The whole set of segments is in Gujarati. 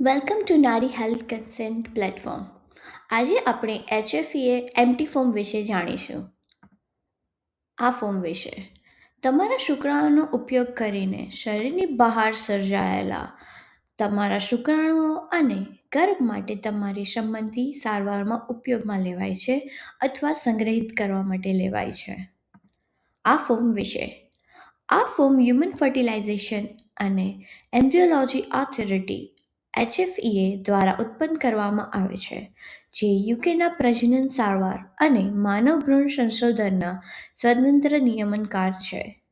વેલકમ ટુ નારી હેલ્થ કન્સેન્ટ પ્લેટફોર્મ. આજે આપણે HFEA એમ્પ્ટી ફોર્મ વિશે જાણીશું. આ ફોર્મ વિશે તમારા શુક્રાણુનો ઉપયોગ કરીને શરીરની બહાર સર્જાયેલા તમારા શુક્રાણુઓ અને ગર્ભ માટે તમારી સંબંધી સારવારમાં ઉપયોગમાં લેવાય છે અથવા સંગ્રહિત કરવા માટે લેવાય છે. આ ફોર્મ વિશે હ્યુમન ફર્ટિલાઇઝેશન અને એમ્બ્રિયોલોજી ઓથોરિટી HFEA દ્વારા ઉત્પન્ન કરવામાં આવે છે, જે યુકેના પ્રજનન સારવાર અને માનવ ભ્રૂણ સંશોધનના સ્વતંત્ર નિયમનકાર છે.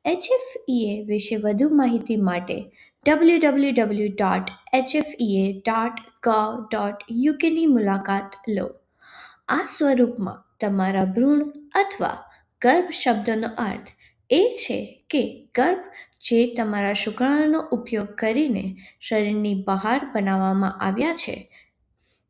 HFEA વિશે વધુ માહિતી માટે www.hfea.gov.uk ની મુલાકાત લો. આ સ્વરૂપમાં તમારા ભ્રૂણ અથવા ગર્ભ શબ્દનો અર્થ એ છે કે ગર્ભ જે તમારા શુક્રાણુનો ઉપયોગ કરીને શરીરની બહાર બનાવવામાં આવ્યા છે.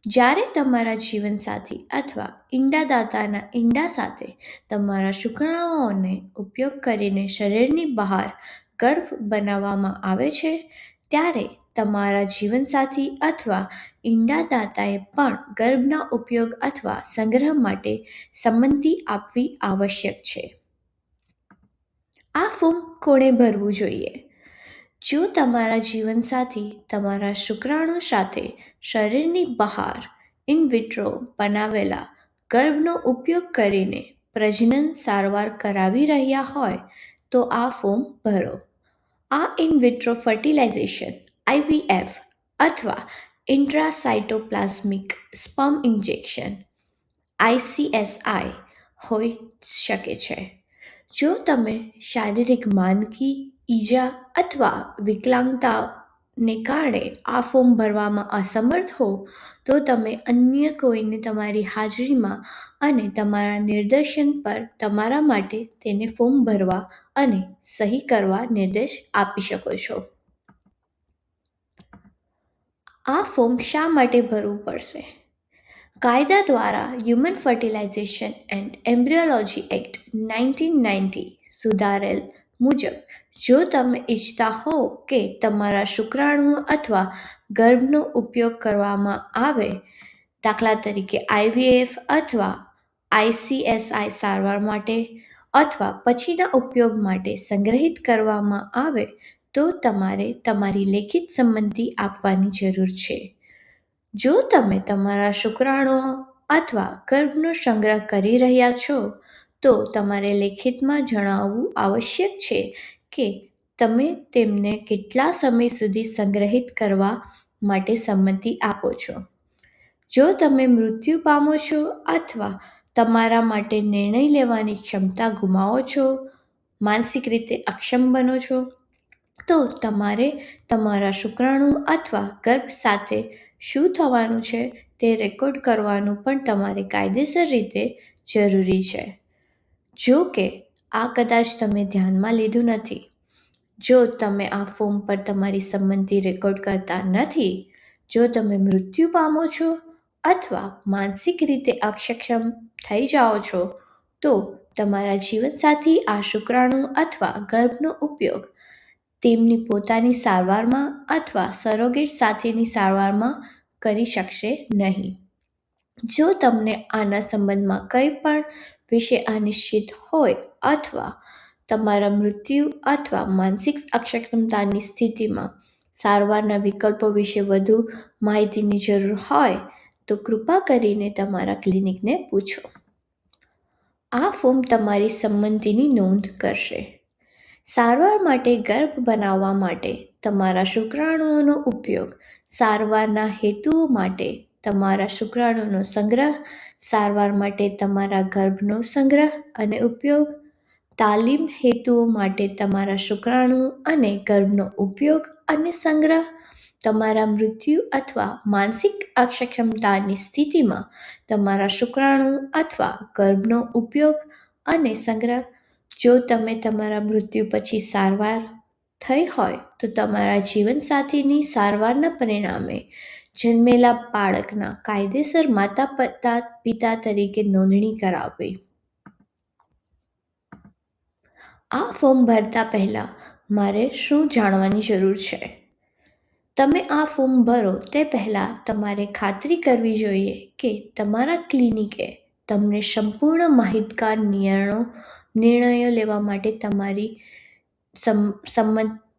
જ્યારે તમારા જીવનસાથી અથવા ઈંડાદાતાના ઈંડા સાથે તમારા શુક્રાણુઓનો ઉપયોગ કરીને શરીરની બહાર ગર્ભ બનાવવામાં આવે છે, ત્યારે તમારા જીવનસાથી અથવા ઈંડાદાતાએ પણ ગર્ભના ઉપયોગ અથવા સંગ્રહ માટે સંમતિ આપવી આવશ્યક છે. આ ફોર્મ કોણે ભરવું જોઈએ? જો તમારા જીવનસાથી તમારા શુક્રાણુ સાથે શરીરની બહાર ઇન વિટ્રો બનાવેલા ગર્ભનો ઉપયોગ કરીને પ્રજનન સારવાર કરાવી રહ્યા હોય તો આ ફોર્મ ભરો. આ ઇન વિટ્રો ફર્ટિલાઇઝેશન IVF અથવા ઇન્ટ્રાસાઇટોપ્લાઝમિક સ્પર્મ ઇન્જેક્શન ICSI હોઈ શકે છે. જો તમે શારીરિક માંદગી, ઈજા અથવા વિકલાંગતાને કારણે આ ફોર્મ ભરવામાં અસમર્થ હો, તો તમે અન્ય કોઈને તમારી હાજરીમાં અને તમારા નિર્દેશન પર તમારા માટે તેને ફોર્મ ભરવા અને સહી કરવા નિર્દેશ આપી શકો છો. આ ફોર્મ શા માટે ભરવું પડશે? કાયદા દ્વારા હ્યુમન ફર્ટિલાઇઝેશન એન્ડ એમ્બ્રિયોલોજી એક્ટ 1990 સુધારેલ મુજબ, જો તમે ઈચ્છતા હો કે તમારા શુક્રાણુઓ અથવા ગર્ભનો ઉપયોગ કરવામાં આવે, દાખલા તરીકે IVF અથવા ICSI સારવાર માટે અથવા પછીના ઉપયોગ માટે સંગ્રહિત કરવામાં આવે, તો તમારે તમારી લેખિત સંમતિ આપવાની જરૂર છે. જો તમે તમારા શુક્રાણુઓ અથવા ગર્ભનો સંગ્રહ કરી રહ્યા છો, તો તમારે લેખિતમાં જણાવવું આવશ્યક છે કે તમે તેમને કેટલા સમય સુધી સંગ્રહિત કરવા માટે સંમતિ આપો છો. જો તમે મૃત્યુ પામો છો અથવા તમારા માટે નિર્ણય લેવાની ક્ષમતા ગુમાવો છો, માનસિક રીતે અક્ષમ બનો છો, તો તમારે તમારા શુક્રાણુ અથવા ગર્ભ સાથે શું થવાનું છે તે રેકોર્ડ કરવાનું પણ તમારે કાયદેસર રીતે જરૂરી છે. જો કે, આ કદાચ તમે ધ્યાનમાં લીધું નથી. જો તમે આ ફોર્મ પર તમારી સંમતિ રેકોર્ડ કરતા નથી, જો તમે મૃત્યુ પામો છો અથવા માનસિક રીતે અક્ષમ થઈ જાઓ છો, તો તમારા જીવનસાથી આ શુક્રાણુ અથવા ગર્ભનો ઉપયોગ તેમની પોતાની સારવારમાં અથવા સરોગેટ સાથેની સારવારમાં કરી શકશે નહીં. જો તમને આના સંબંધમાં કંઈ પણ વિશે અનિશ્ચિત હોય અથવા તમારા મૃત્યુ અથવા માનસિક અક્ષમતાની સ્થિતિમાં સારવારના વિકલ્પો વિશે વધુ માહિતીની જરૂર હોય, તો કૃપા કરીને તમારા ક્લિનિકને પૂછો. આ ફોર્મ તમારી સંમતિની નોંધ કરશે. સારવાર માટે ગર્ભ બનાવવા માટે તમારા શુક્રાણુઓનો ઉપયોગ, સારવારના હેતુઓ માટે તમારા શુક્રાણુનો સંગ્રહ, સારવાર માટે તમારા ગર્ભનો સંગ્રહ અને ઉપયોગ, તાલીમ હેતુઓ માટે તમારા શુક્રાણુ અને ગર્ભનો ઉપયોગ અને સંગ્રહ, તમારા મૃત્યુ અથવા માનસિક અક્ષમતાની સ્થિતિમાં તમારા શુક્રાણુ અથવા ગર્ભનો ઉપયોગ અને સંગ્રહ, જો તમે તમારા મૃત્યુ પછી સારવાર થઈ હોય તો તમારા જીવનસાથીની સારવારના પરિણામે જન્મેલા બાળકના કાયદેસર માતા-પિતા તરીકે નોંધણી કરાવવી. આ ફોર્મ ભરતા પહેલા મારે શું જાણવાની જરૂર છે? તમે આ ફોર્મ ભરો તે પહેલાં તમારે ખાતરી કરવી જોઈએ કે તમારા ક્લિનિકે તમને સંપૂર્ણ માહિતગાર નિર્ણયો લેવા માટે તમારી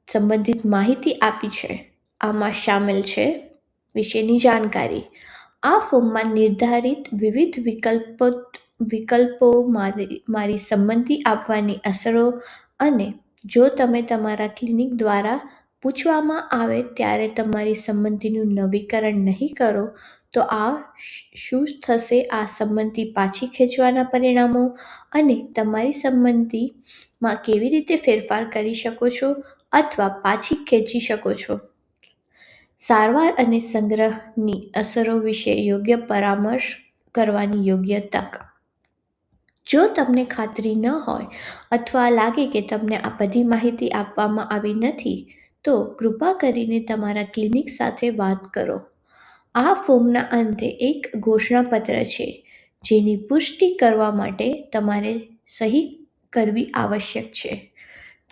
સંબંધિત માહિતી આપી છે. આમાં શામેલ છે વિશેની જાણકારી. આ ફોર્મમાં નિર્ધારિત વિવિધ વિકલ્પો, મારી સંમતિ આપવાની અસરો, અને જો તમે તમારા ક્લિનિક દ્વારા પૂછવામાં આવે ત્યારે તમારી સંમતિનું નવીકરણ નહીં કરો તો શું થશે, આ સંમતિ પાછી ખેંચવાના પરિણામો, અને તમારી સંમતિમાં કેવી રીતે ફેરફાર કરી શકો છો અથવા પાછી ખેંચી શકો છો. સારવાર અને સંગ્રહની અસરો વિશે યોગ્ય પરામર્શ કરવાની યોગ્ય તક. જો તમને ખાતરી ન હોય અથવા લાગે કે તમને આ બધી માહિતી આપવામાં આવી નથી, તો કૃપા કરીને તમારા ક્લિનિક સાથે વાત કરો. આ ફોર્મના અંતે એક ઘોષણાપત્ર છે જેની પુષ્ટિ કરવા માટે તમારે સહી કરવી આવશ્યક છે.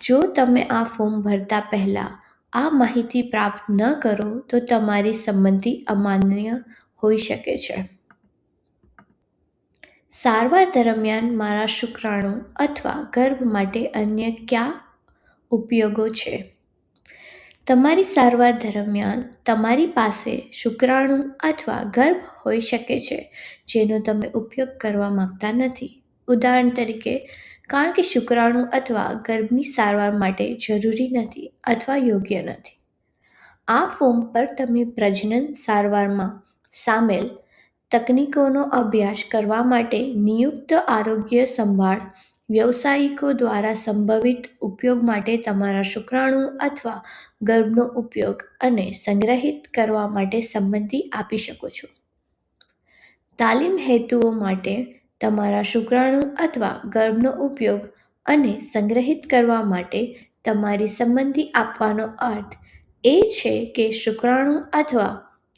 જો તમે આ ફોર્મ ભરતા પહેલા આ માહિતી પ્રાપ્ત ન કરો તો તમારી સંમતિ અમાન્ય હોઈ શકે છે. સારવાર દરમિયાન મારા શુક્રાણુ અથવા ગર્ભ માટે અન્ય કયા ઉપયોગો છે? તમારી સારવાર દરમિયાન તમારી પાસે શુક્રાણુ અથવા ગર્ભ હોઈ શકે છે જેનો તમે ઉપયોગ કરવા માંગતા નથી. ઉદાહરણ તરીકે, કારણ કે શુક્રાણુ અથવા ગર્ભની સારવાર માટે જરૂરી નથી અથવા યોગ્ય નથી. આ ફોર્મ પર તમે પ્રજનન સારવારમાં સામેલ તકનીકોનો અભ્યાસ કરવા માટે નિયુક્ત આરોગ્ય સંભાળ વ્યવસાયિકો દ્વારા સંભવિત ઉપયોગ માટે તમારા શુક્રાણુ અથવા ગર્ભનો ઉપયોગ અને સંગ્રહિત કરવા માટે સંમતિ આપી શકો છો. તાલીમ હેતુઓ માટે તમારા શુક્રાણુ અથવા ગર્ભનો ઉપયોગ અને સંગ્રહિત કરવા માટે તમારી સંમતિ આપવાનો અર્થ એ છે કે શુક્રાણુ અથવા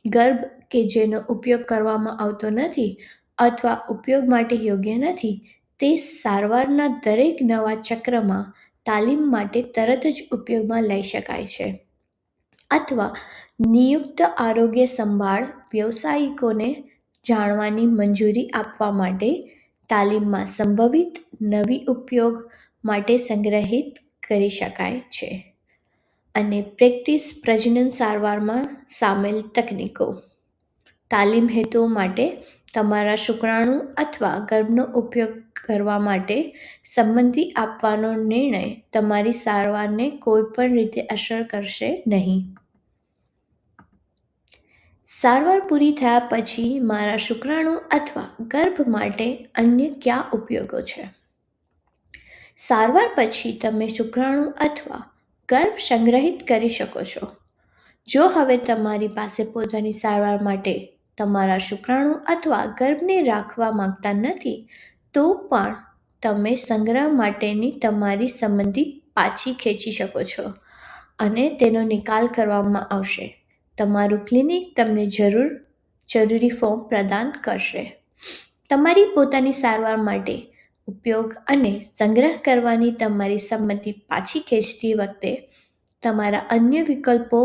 ગર્ભ કે જેનો ઉપયોગ કરવામાં આવતો નથી અથવા ઉપયોગ માટે યોગ્ય નથી, તે સારવારના દરેક નવા ચક્રમાં તાલીમ માટે તરત જ ઉપયોગમાં લઈ શકાય છે, અથવા નિયુક્ત આરોગ્ય સંભાળ વ્યવસાયિકોને જાણવાની મંજૂરી આપવા માટે તાલીમમાં સંભવિત નવી ઉપયોગ માટે સંગ્રહિત કરી શકાય છે. અને પ્રેક્ટિસ પ્રજનન સારવારમાં સામેલ તકનીકો. તાલીમ હેતુઓ માટે તમારા શુક્રાણુ અથવા ગર્ભનો ઉપયોગ કરવા માટે સંમતિ આપવાનો નિર્ણય તમારી સારવારને કોઈપણ રીતે અસર કરશે નહીં. સારવાર પૂરી થયા પછી મારા શુક્રાણુ અથવા ગર્ભ માટે અન્ય કયા ઉપયોગો છે? સારવાર પછી તમે શુક્રાણુ અથવા ગર્ભ સંગ્રહિત કરી શકો છો. જો હવે તમારી પાસે પોતાની સારવાર માટે તમારા શુક્રાણુ અથવા ગર્ભને રાખવા માંગતા નથી, તો પણ તમે સંગ્રહ માટેની તમારી સંમતિ પાછી ખેંચી શકો છો અને તેનો નિકાલ કરવામાં આવશે. તમારું ક્લિનિક તમને જરૂરી ફોર્મ પ્રદાન કરશે. તમારી પોતાની સારવાર માટે ઉપયોગ અને સંગ્રહ કરવાની તમારી સંમતિ પાછી ખેંચતી વખતે તમારા અન્ય વિકલ્પો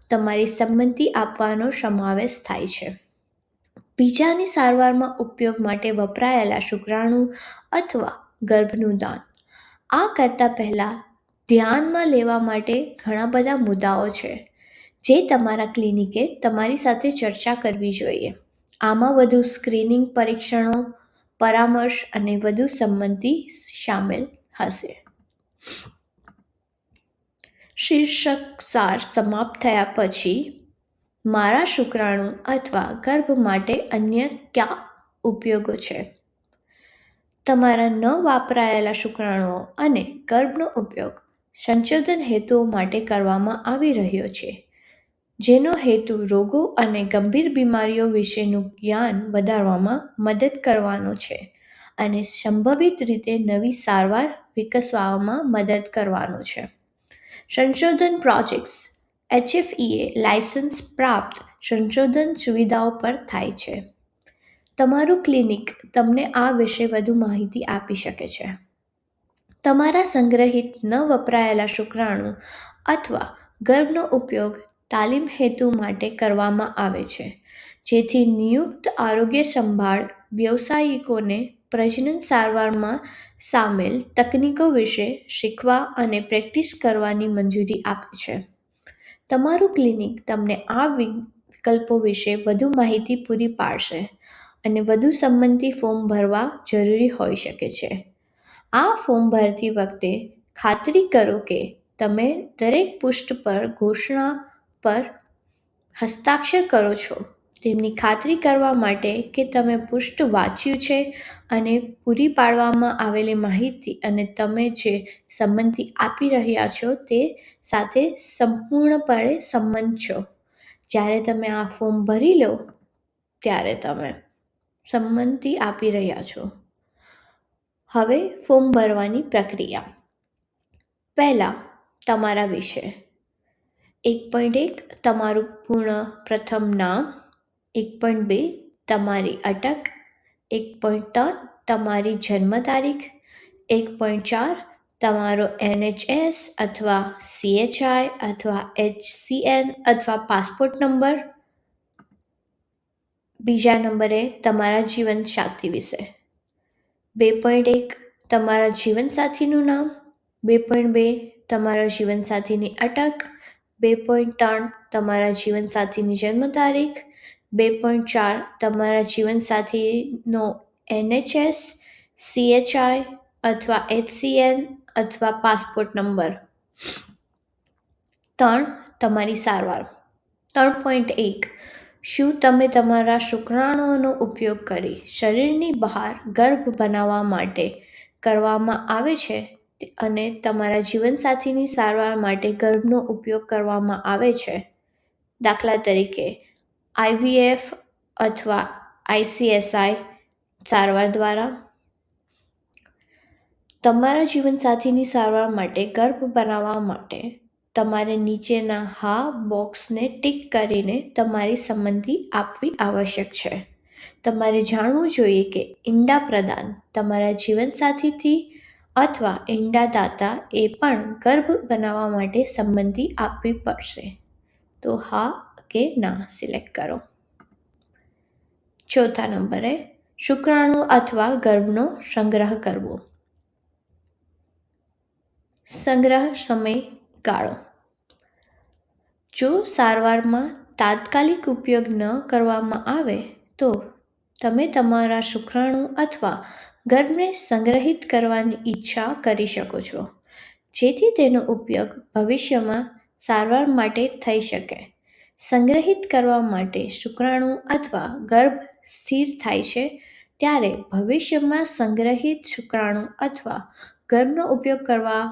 તમારી સંમતિ આપવાનો સમાવેશ થાય છે. બીજાની સારવારમાં ઉપયોગ માટે વપરાયેલા શુક્રાણુ અથવા ગર્ભનું દાન. આ કરતાં પહેલાં ધ્યાનમાં લેવા માટે ઘણા બધા મુદ્દાઓ છે જે તમારા ક્લિનિકે તમારી સાથે ચર્ચા કરવી જોઈએ. આમાં વધુ સ્ક્રીનિંગ પરીક્ષણો, પરામર્શ અને વધુ સંમતિ શામેલ હશે. શીર્ષક સાર સમાપ્ત થયા પછી મારા શુક્રાણુ અથવા ગર્ભ માટે અન્ય કયા ઉપયોગો છે? તમારા ન વાપરાયેલા શુક્રાણુઓ અને ગર્ભનો ઉપયોગ સંશોધન હેતુઓ માટે કરવામાં આવી રહ્યો છે, જેનો હેતુ રોગો અને ગંભીર બીમારીઓ વિશેનું જ્ઞાન વધારવામાં મદદ કરવાનો છે અને સંભવિત રીતે નવી સારવાર વિકસાવવામાં મદદ કરવાનો છે. સંશોધન પ્રોજેક્ટ્સ HFEA લાયસન્સ પ્રાપ્ત સંશોધન સુવિધાઓ પર થાય છે. તમારું ક્લિનિક તમને આ વિશે વધુ માહિતી આપી શકે છે. તમારા સંગ્રહિત ન વપરાયેલા શુક્રાણુ અથવા ગર્ભનો ઉપયોગ તાલીમ હેતુ માટે કરવામાં આવે છે, જેથી નિયુક્ત આરોગ્ય સંભાળ વ્યવસાયિકોને પ્રજનન સારવારમાં સામેલ તકનીકો વિશે શીખવા અને પ્રેક્ટિસ કરવાની મંજૂરી આપે છે. તમારું ક્લિનિક તમને આ વિકલ્પો વિશે વધુ માહિતી પૂરી પાડશે અને વધુ સંમતિ ફોર્મ ભરવા જરૂરી હોઈ શકે છે. આ ફોર્મ ભરતી વખતે ખાતરી કરો કે તમે દરેક પૃષ્ઠ પર ઘોષણા પર હસ્તાક્ષર કરો છો. તેમની ખાતરી કરવા માટે કે તમે પૃષ્ઠ વાંચ્યું છે અને પૂરી પાડવામાં આવેલી માહિતી અને તમે જે સંમતિ આપી રહ્યા છો તે સાથે સંપૂર્ણપણે સંમત છો. જ્યારે તમે આ ફોર્મ ભરી લો ત્યારે તમે સંમતિ આપી રહ્યા છો. હવે ફોર્મ ભરવાની પ્રક્રિયા. પહેલાં તમારા વિશે. 1.1 તમારું પૂર્ણ પ્રથમ નામ. 1.2 તમારી અટક. 1.3 તમારી જન્મ તારીખ. 1.4 તમારો NHS અથવા CHI અથવા HCN અથવા પાસપોર્ટ નંબર. બીજા નંબરે તમારા જીવનસાથી વિશે. 2.1 તમારા જીવનસાથીનું નામ. 2.2 તમારા જીવનસાથીની અટક. 2.3 તમારા જીવનસાથીની જન્મ તારીખ. 2.4 તમારા જીવનસાથીનો NHS, CHI અથવા HCN અથવા પાસપોર્ટ નંબર. 3 તમારી સારવાર. 3.1 શું તમે તમારા શુક્રાણુઓનો ઉપયોગ કરી શરીરની બહાર ગર્ભ બનાવવા માટે કરવામાં આવે છે અને તમારા જીવનસાથીની સારવાર માટે ગર્ભનો ઉપયોગ કરવામાં આવે છે, દાખલા તરીકે IVF અથવા ICSI સારવાર દ્વારા? તમારા જીવનસાથીની સારવાર માટે ગર્ભ બનાવવા માટે તમારે નીચેના હા બોક્સને ટિક કરીને તમારી સંમતિ આપવી આવશ્યક છે. તમારે જાણવું જોઈએ કે ઈંડા પ્રદાન તમારા જીવનસાથીથી અથવા ઈંડાદાતા એ પણ ગર્ભ બનાવવા માટે સંમતિ આપવી પડશે. તો હા કે ના સિલેક્ટ કરો. ચોથા નંબરે શુક્રાણુ અથવા ગર્ભનો સંગ્રહ કરવો. સંગ્રહ સમયગાળો. જો સારવારમાં તાત્કાલિક ઉપયોગ ન કરવામાં આવે તો તમે તમારા શુક્રાણુ અથવા ગર્ભને સંગ્રહિત કરવાની ઈચ્છા કરી શકો છો, જેથી તેનો ઉપયોગ ભવિષ્યમાં સારવાર માટે થઈ શકે. સંગ્રહિત કરવા માટે શુક્રાણુ અથવા ગર્ભ સ્થિર થાય છે ત્યારે ભવિષ્યમાં સંગ્રહિત શુક્રાણુ અથવા ગર્ભનો ઉપયોગ કરવા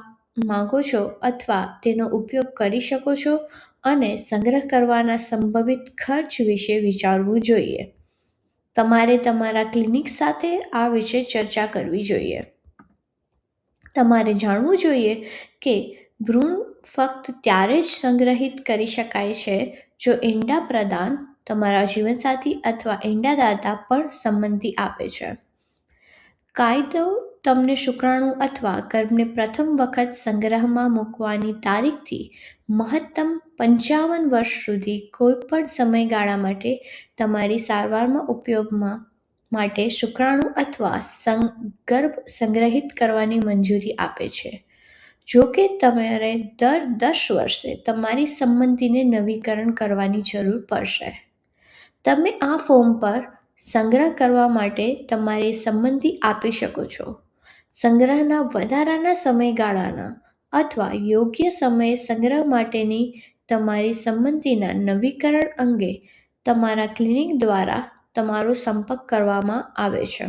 માંગો છો અથવા તેનો ઉપયોગ કરી શકો છો અને સંગ્રહ કરવાના સંભવિત ખર્ચ વિશે વિચારવું જોઈએ. તમારે તમારા ક્લિનિક સાથે આ વિશે ચર્ચા કરવી જોઈએ. તમારે જાણવું જોઈએ કે ભ્રૂણ ફક્ત ત્યારે જ સંગ્રહિત કરી શકાય છે જો ઈંડા પ્રદાન તમારા જીવનસાથી અથવા ઈંડાદાતા પણ સંમતિ આપે છે. કાયદો તમને શુક્રાણુ અથવા ગર્ભને પ્રથમ વખત સંગ્રહમાં મૂકવાની તારીખથી મહત્તમ 55 વર્ષ સુધી કોઈપણ સમયગાળા માટે તમારી સારવારમાં ઉપયોગમાં માટે શુક્રાણુ અથવા ગર્ભ સંગ્રહિત કરવાની મંજૂરી આપે છે. જો કે તમારે દર 10 વર્ષે તમારી સંમતિને નવીકરણ કરવાની જરૂર પડશે. તમે આ ફોર્મ પર સંગ્રહ કરવા માટે તમારી સંમતિ આપી શકો છો. સંગ્રહના વધારાના સમયગાળાના અથવા યોગ્ય સમયે સંગ્રહ માટેની તમારી સંમતિના નવીકરણ અંગે તમારા ક્લિનિક દ્વારા તમારો સંપર્ક કરવામાં આવે છે.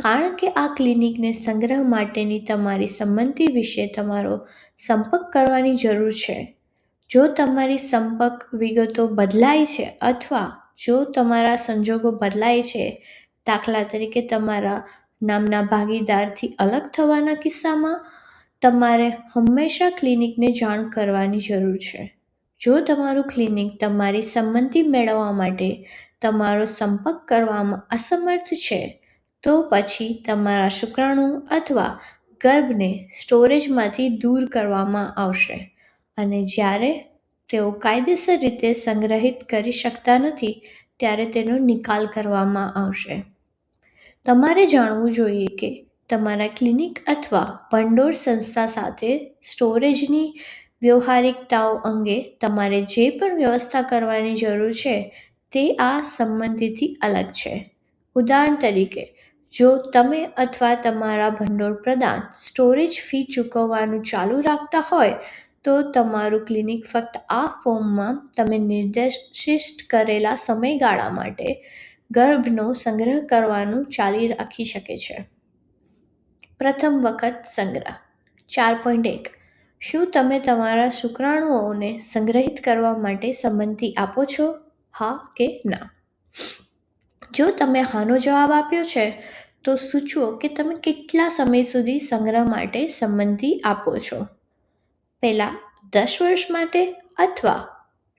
કારણ કે આ ક્લિનિકને સંગ્રહ માટેની તમારી સંમતિ વિશે તમારો સંપર્ક કરવાની જરૂર છે. જો તમારી સંપર્ક વિગતો બદલાય છે અથવા જો તમારા સંજોગો બદલાય છે, દાખલા તરીકે તમારા નામના ભાગીદારથી અલગ થવાના કિસ્સામાં, તમારે હંમેશા ક્લિનિકને જાણ કરવાની જરૂર છે. જો તમારું ક્લિનિક તમારી સંમતિ મેળવવા માટે તમારો સંપર્ક કરવામાં અસમર્થ છે, તો પછી તમારા શુક્રાણુ અથવા ગર્ભને સ્ટોરેજમાંથી દૂર કરવામાં આવશે અને જ્યારે તેઓ કાયદેસર રીતે સંગ્રહિત કરી શકતા નથી ત્યારે તેનો નિકાલ કરવામાં આવશે. તમારે જાણવું જોઈએ કે તમારા ક્લિનિક અથવા ભંડોળ સંસ્થા સાથે સ્ટોરેજની વ્યવહારિકતાઓ અંગે તમારે જે પણ વ્યવસ્થા કરવાની જરૂર છે તે આ સંબંધીથી અલગ છે. ઉદાહરણ તરીકે, જો તમે અથવા તમારા ભંડોળ પ્રદાન સ્ટોરેજ ફી ચૂકવવાનું ચાલુ રાખતા હોય તો તમારું ક્લિનિક ફક્ત આ ફોર્મમાં તમે નિર્દિષ્ટ કરેલા સમયગાળા માટે ગર્ભનો સંગ્રહ કરવાનું ચાલી રાખી શકે છે. પ્રથમ વખત સંગ્રહ 4.1 શું તમે તમારા શુક્રાણુઓને સંગ્રહિત કરવા માટે સંમતિ આપો છો? હા કે ના? જો તમે હાનો જવાબ આપ્યો છે તો સૂચવો કે તમે કેટલા સમય સુધી સંગ્રહ માટે સંમતિ આપો છો. પહેલા 10 વર્ષ માટે અથવા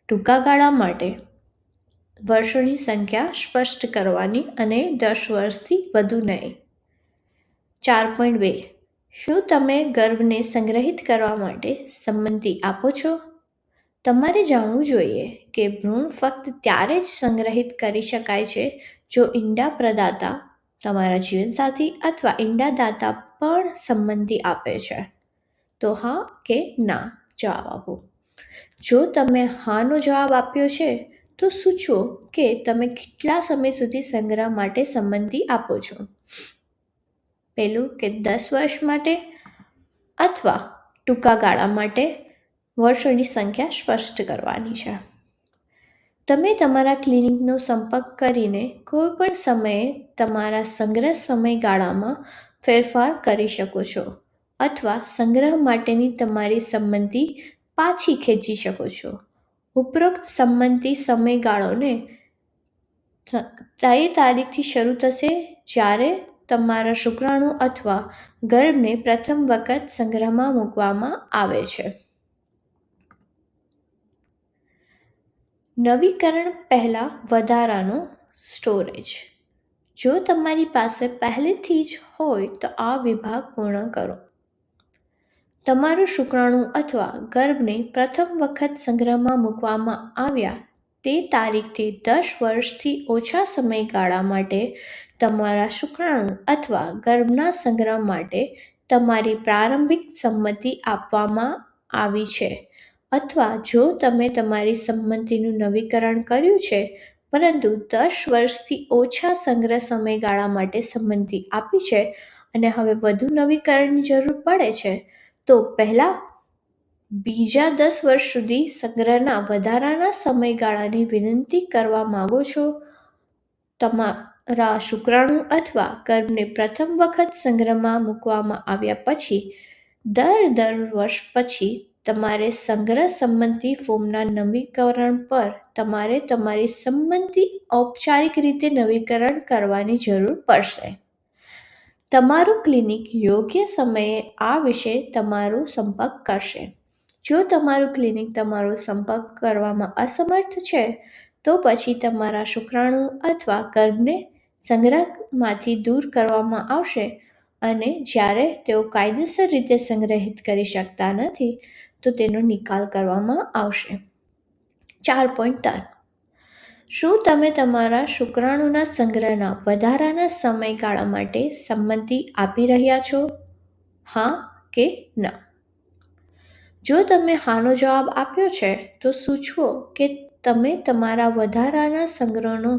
ટૂંકા ગાળા માટે. વર્ષોની સંખ્યા સ્પષ્ટ કરવાની અને 10 વર્ષથી વધુ નહીં. 4.2 શું તમે ગર્ભને સંગ્રહિત કરવા માટે સંમતિ આપો છો? તમારે જાણવું જોઈએ કે ભ્રૂણ ફક્ત ત્યારે જ સંગ્રહિત કરી શકાય છે જો ઈંડા પ્રદાતા, તમારા જીવનસાથી અથવા ઈંડાદાતા પણ સંમતિ આપે છે. તો હા કે ના જવાબ આપો. જો તમે હાનો જવાબ આપ્યો છે તો સૂચવો કે તમે કેટલા સમય સુધી સંગ્રહ માટે સંમતિ આપો છો. પહેલું કે 10 વર્ષ માટે અથવા ટૂંકા ગાળા માટે. વર્ષોની સંખ્યા સ્પષ્ટ કરવાની છે. તમે તમારા ક્લિનિકનો સંપર્ક કરીને કોઈપણ સમયે તમારા સંગ્રહ સમયગાળામાં ફેરફાર કરી શકો છો અથવા સંગ્રહ માટેની તમારી સંમતિ પાછી ખેંચી શકો છો. ઉપરોક્ત સંમતિ સમયગાળોને તે તારીખથી શરૂ થશે જ્યારે તમારા શુક્રાણુ અથવા ગર્ભને પ્રથમ વખત સંગ્રહમાં મૂકવામાં આવે છે. નવીકરણ પહેલાં વધારાનો સ્ટોરેજ. જો તમારી પાસે પહેલેથી જ હોય તો આ વિભાગ પૂર્ણ કરો. તમારું શુક્રાણુ અથવા ગર્ભને પ્રથમ વખત સંગ્રહમાં મૂકવામાં આવ્યા તે તારીખથી 10 વર્ષથી ઓછા સમયગાળા માટે તમારા શુક્રાણુ અથવા ગર્ભના સંગ્રહ માટે તમારી પ્રારંભિક સંમતિ આપવામાં આવી છે અથવા જો તમે તમારી સંમતિનું નવીકરણ કર્યું છે પરંતુ 10 વર્ષથી ઓછા સંગ્રહ સમયગાળા માટે સંમતિ આપી છે અને હવે વધુ નવીકરણની જરૂર પડે છે તો પહેલા બીજા 10 વર્ષ સુધી સંગ્રહના વધારાના સમયગાળાની વિનંતી કરવા માંગો છો. તમારા શુક્રાણુ અથવા ગર્ભને પ્રથમ વખત સંગ્રહમાં મૂકવામાં આવ્યા પછી દર વર્ષ પછી તમારે સંગ્રહ સંમતિ ફોર્મના નવીકરણ પર તમારે તમારી સંમતિ ઔપચારિક રીતે નવીકરણ કરવાની જરૂર પડશે. તમારું ક્લિનિક યોગ્ય સમયે આ વિશે તમારો સંપર્ક કરશે. જો તમારું ક્લિનિક તમારો સંપર્ક કરવામાં અસમર્થ છે તો પછી તમારા શુક્રાણુ અથવા ગર્ભને સંગ્રહમાંથી દૂર કરવામાં આવશે અને જ્યારે તેઓ કાયદેસર રીતે સંગ્રહિત કરી શકતા નથી તો તેનો નિકાલ કરવામાં આવશે. 4.3 શું તમે તમારા શુક્રાણુના સંગ્રહના વધારાના સમયગાળા માટે સંમતિ આપી રહ્યા છો? હા કે ના? જો તમે હાનો જવાબ આપ્યો છે તો સૂચવો કે તમે તમારા વધારાના સંગ્રહનો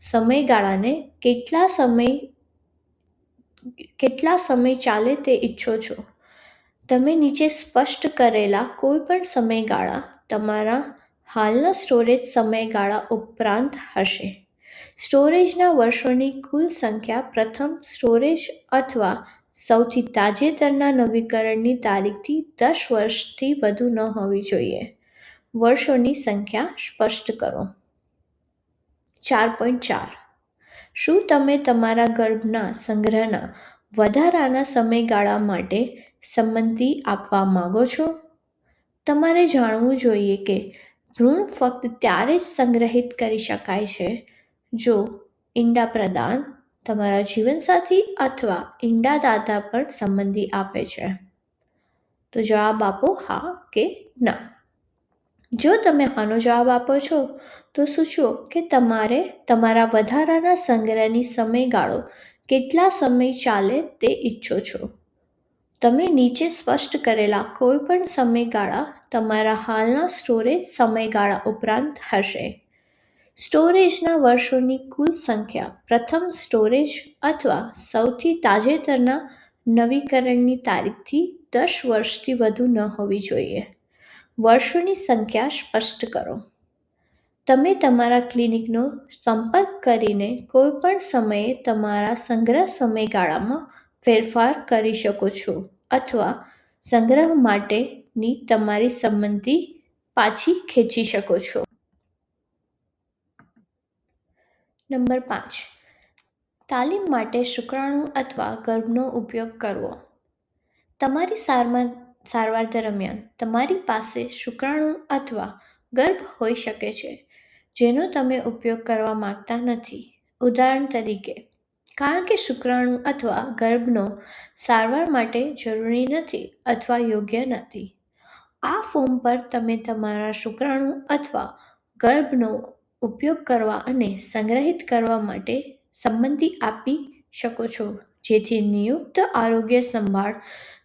સમયગાળાને કેટલા સમય ચાલે તે ઈચ્છો છો. તમે નીચે સ્પષ્ટ કરેલા કોઈપણ સમયગાળા તમારા હાલના સ્ટોરેજ સમયગાળા ઉપરાંત હશે. સ્ટોરેજના વર્ષોની કુલ સંખ્યા પ્રથમ સ્ટોરેજ અથવા સૌથી તાજેતરના નવીકરણની તારીખથી 10 વર્ષથી વધુ ન હોવી જોઈએ. વર્ષોની સંખ્યા સ્પષ્ટ કરો. 4.4 શું તમે તમારા ગર્ભના સંગ્રહના વધારાના સમયગાળા માટે સંમતિ આપવા માંગો છો? તમારે જાણવું જોઈએ કે ભ્રૂણ ફક્ત ત્યારે જ સંગ્રહિત કરી શકાય છે જો ઈંડા પ્રદાન, તમારા જીવનસાથી અથવા ઈંડાદાતા પણ સંમતિ આપે છે. તો જવાબ આપો હા કે ના. જો તમે આનો જવાબ આપો છો તો સૂચવો કે તમારે તમારા વધારાના સંગ્રહની સમયગાળો કેટલા સમય ચાલે તે ઈચ્છો છો. તમે નીચે સ્પષ્ટ કરેલા કોઈપણ સમયગાળા તમારા હાલના સ્ટોરેજ સમયગાળા ઉપરાંત હશે. સ્ટોરેજના વર્ષોની કુલ સંખ્યા પ્રથમ સ્ટોરેજ અથવા સૌથી તાજેતરના નવીકરણની તારીખથી 10 વર્ષથી વધુ ન હોવી જોઈએ. વર્ષોની સંખ્યા સ્પષ્ટ કરો. તમે તમારા ક્લિનિકનો સંપર્ક કરીને કોઈપણ સમયે તમારા સંગ્રહ સમયગાળામાં ફેરફાર કરી શકો છો અથવા સંગ્રહ માટેની તમારી સંમતિ પાછી ખેંચી શકો છો. નંબર 5. તાલીમ માટે શુક્રાણુ અથવા ગર્ભનો ઉપયોગ કરવો. તમારી સારવાર દરમિયાન તમારી પાસે શુક્રાણુ અથવા ગર્ભ હોઈ શકે છે જેનો તમે ઉપયોગ કરવા માંગતા નથી. ઉદાહરણ તરીકે, કારણ કે શુક્રાણુ અથવા ગર્ભનો સારવાર માટે જરૂરી નથી અથવા યોગ્ય નથી. આ ફોર્મ પર તમે તમારા શુક્રાણુ અથવા ગર્ભનો ઉપયોગ કરવા અને સંગ્રહિત કરવા માટે સંમતિ આપી શકો છો, જેથી નિયુક્ત આરોગ્ય સંભાળ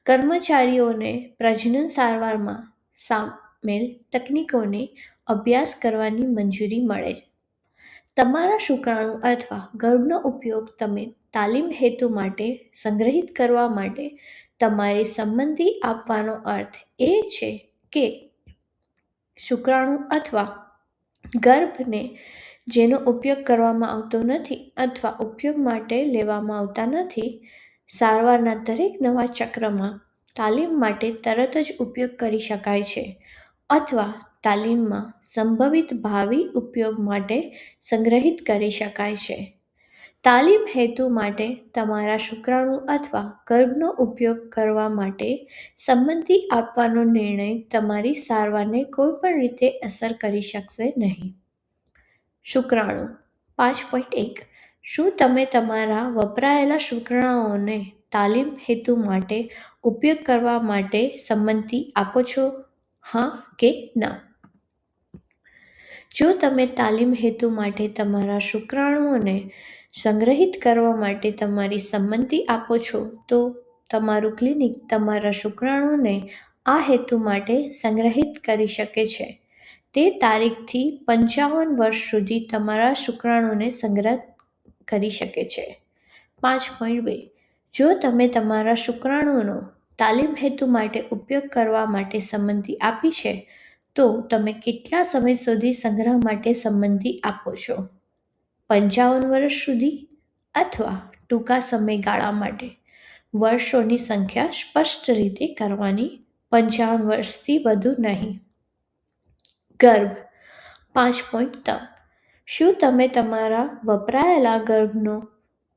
કર્મચારીઓને પ્રજનન સારવારમાં સામેલ તકનીકોને અભ્યાસ કરવાની મંજૂરી મળે. તમારા શુક્રાણુ અથવા ગર્ભનો ઉપયોગ તમે તાલીમ હેતુ માટે સંગ્રહિત કરવા માટે તમારી સંમતિ આપવાનો અર્થ એ છે કે શુક્રાણુ અથવા ગર્ભને જેનો ઉપયોગ કરવામાં આવતો નથી અથવા ઉપયોગ માટે લેવામાં આવતા નથી, સારવારના દરેક નવા ચક્રમાં તાલીમ માટે તરત જ ઉપયોગ કરી શકાય છે અથવા તાલીમમાં સંભવિત ભાવિ ઉપયોગ માટે સંગ્રહિત કરી શકાય છે. તાલીમ હેતુ માટે તમારા શુક્રાણુ અથવા ગર્ભનો ઉપયોગ કરવા માટે સંમતિ આપવાનો નિર્ણય તમારી સારવારને કોઈપણ રીતે અસર કરી શકશે નહીં. શુક્રાણુ 5.1. શું તમે તમારા વપરાયેલા શુક્રાણુઓને તાલીમ હેતુ માટે ઉપયોગ કરવા માટે સંમતિ આપો છો? હા કે ના? જો તમે તાલીમ હેતુ માટે તમારા શુક્રાણુઓને સંગ્રહિત કરવા માટે તમારી સંમતિ આપો છો, તો તમારું ક્લિનિક તમારા શુક્રાણુઓને આ હેતુ માટે સંગ્રહિત કરી શકે છે. તે તારીખથી 55 વર્ષ સુધી તમારા શુક્રાણુઓને સંગ્રહ કરી શકે છે. 5.2. જો તમે તમારા શુક્રાણુઓનો તાલીમ હેતુ માટે ઉપયોગ કરવા માટે સંમતિ આપી છે, તો તમે કેટલા સમય સુધી સંગ્રહ માટે સંમતિ આપો છો? 55 વર્ષ સુધી અથવા ટૂંકા સમયગાળા માટે? વર્ષોની સંખ્યા સ્પષ્ટ રીતે કરવાની, 55 વર્ષથી વધુ નહીં. ગર્ભ 5.3. શું તમે તમારા વપરાયેલા ગર્ભનો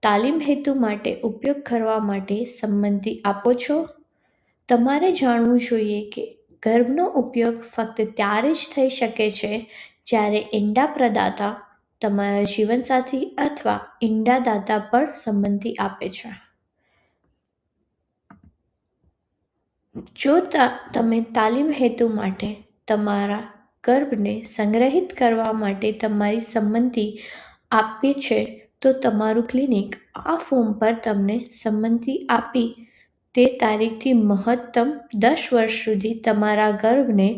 તાલીમ હેતુ માટે ઉપયોગ કરવા માટે સંમતિ આપો છો? તમારે જાણવું જોઈએ કે ગર્ભનો ઉપયોગ ફક્ત ત્યારે જ થઈ શકે છે જ્યારે ઈંડા પ્રદાતા તમારા જીવનસાથી અથવા ઈંડાદાતા પણ સંમતિ આપે છે. જો તમે તાલીમ હેતુ માટે તમારા ગર્ભને સંગ્રહિત કરવા માટે તમારી સંમતિ આપી છે, તો તમારું ક્લિનિક આ ફોર્મ પર તમને સંમતિ આપી તે તારીખથી મહત્તમ 10 વર્ષ સુધી તમારા ગર્ભને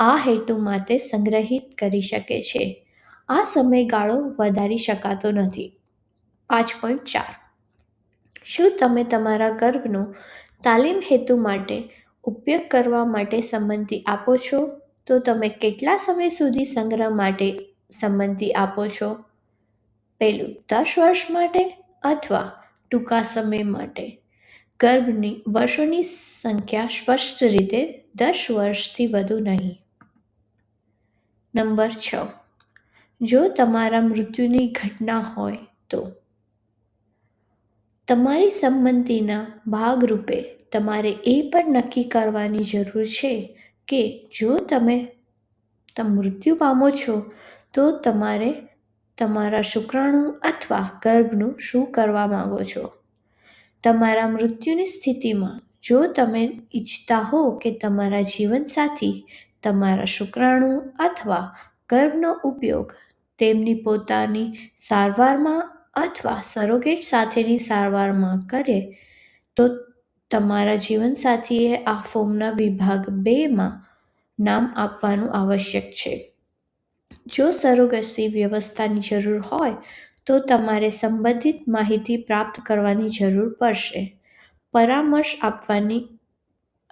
આ હેતુ માટે સંગ્રહિત કરી શકે છે. આ સમયગાળો વધારી શકાતો નથી. 5.4. શું તમે તમારા ગર્ભનો તાલીમ હેતુ માટે ઉપયોગ કરવા માટે સંમતિ આપો છો, તો તમે કેટલા સમય સુધી સંગ્રહ માટે સંમતિ આપો છો? 10 વર્ષ માટે અથવા ટૂંકા સમય માટે? ગર્ભની વર્ષોની સંખ્યા સ્પષ્ટ રીતે 10 વર્ષથી વધુ નહીં. નંબર 6. જો તમારા મૃત્યુની ઘટના હોય તો? તમારી સંમતિના ભાગરૂપે તમારે એ પણ નક્કી કરવાની જરૂર છે કે જો તમે મૃત્યુ પામો છો, તો તમારે તમારા શુક્રાણુ અથવા ગર્ભનું શું કરવા માંગો છો. તમારા મૃત્યુની સ્થિતિમાં, જો તમે ઈચ્છતા હો કે તમારા જીવનસાથી તમારા શુક્રાણુ અથવા ગર્ભનો ઉપયોગ તેમની પોતાની સારવારમાં અથવા સરોગેટ સાથેની સારવારમાં કરે તો તમારા જીવનસાથીએ આ ફોર્મના વિભાગ 2માં નામ આપવાનું આવશ્યક છે. જો સરોગસી વ્યવસ્થાની જરૂર હોય તો તમારે સંબંધિત માહિતી પ્રાપ્ત કરવાની જરૂર પડશે. પરામર્શ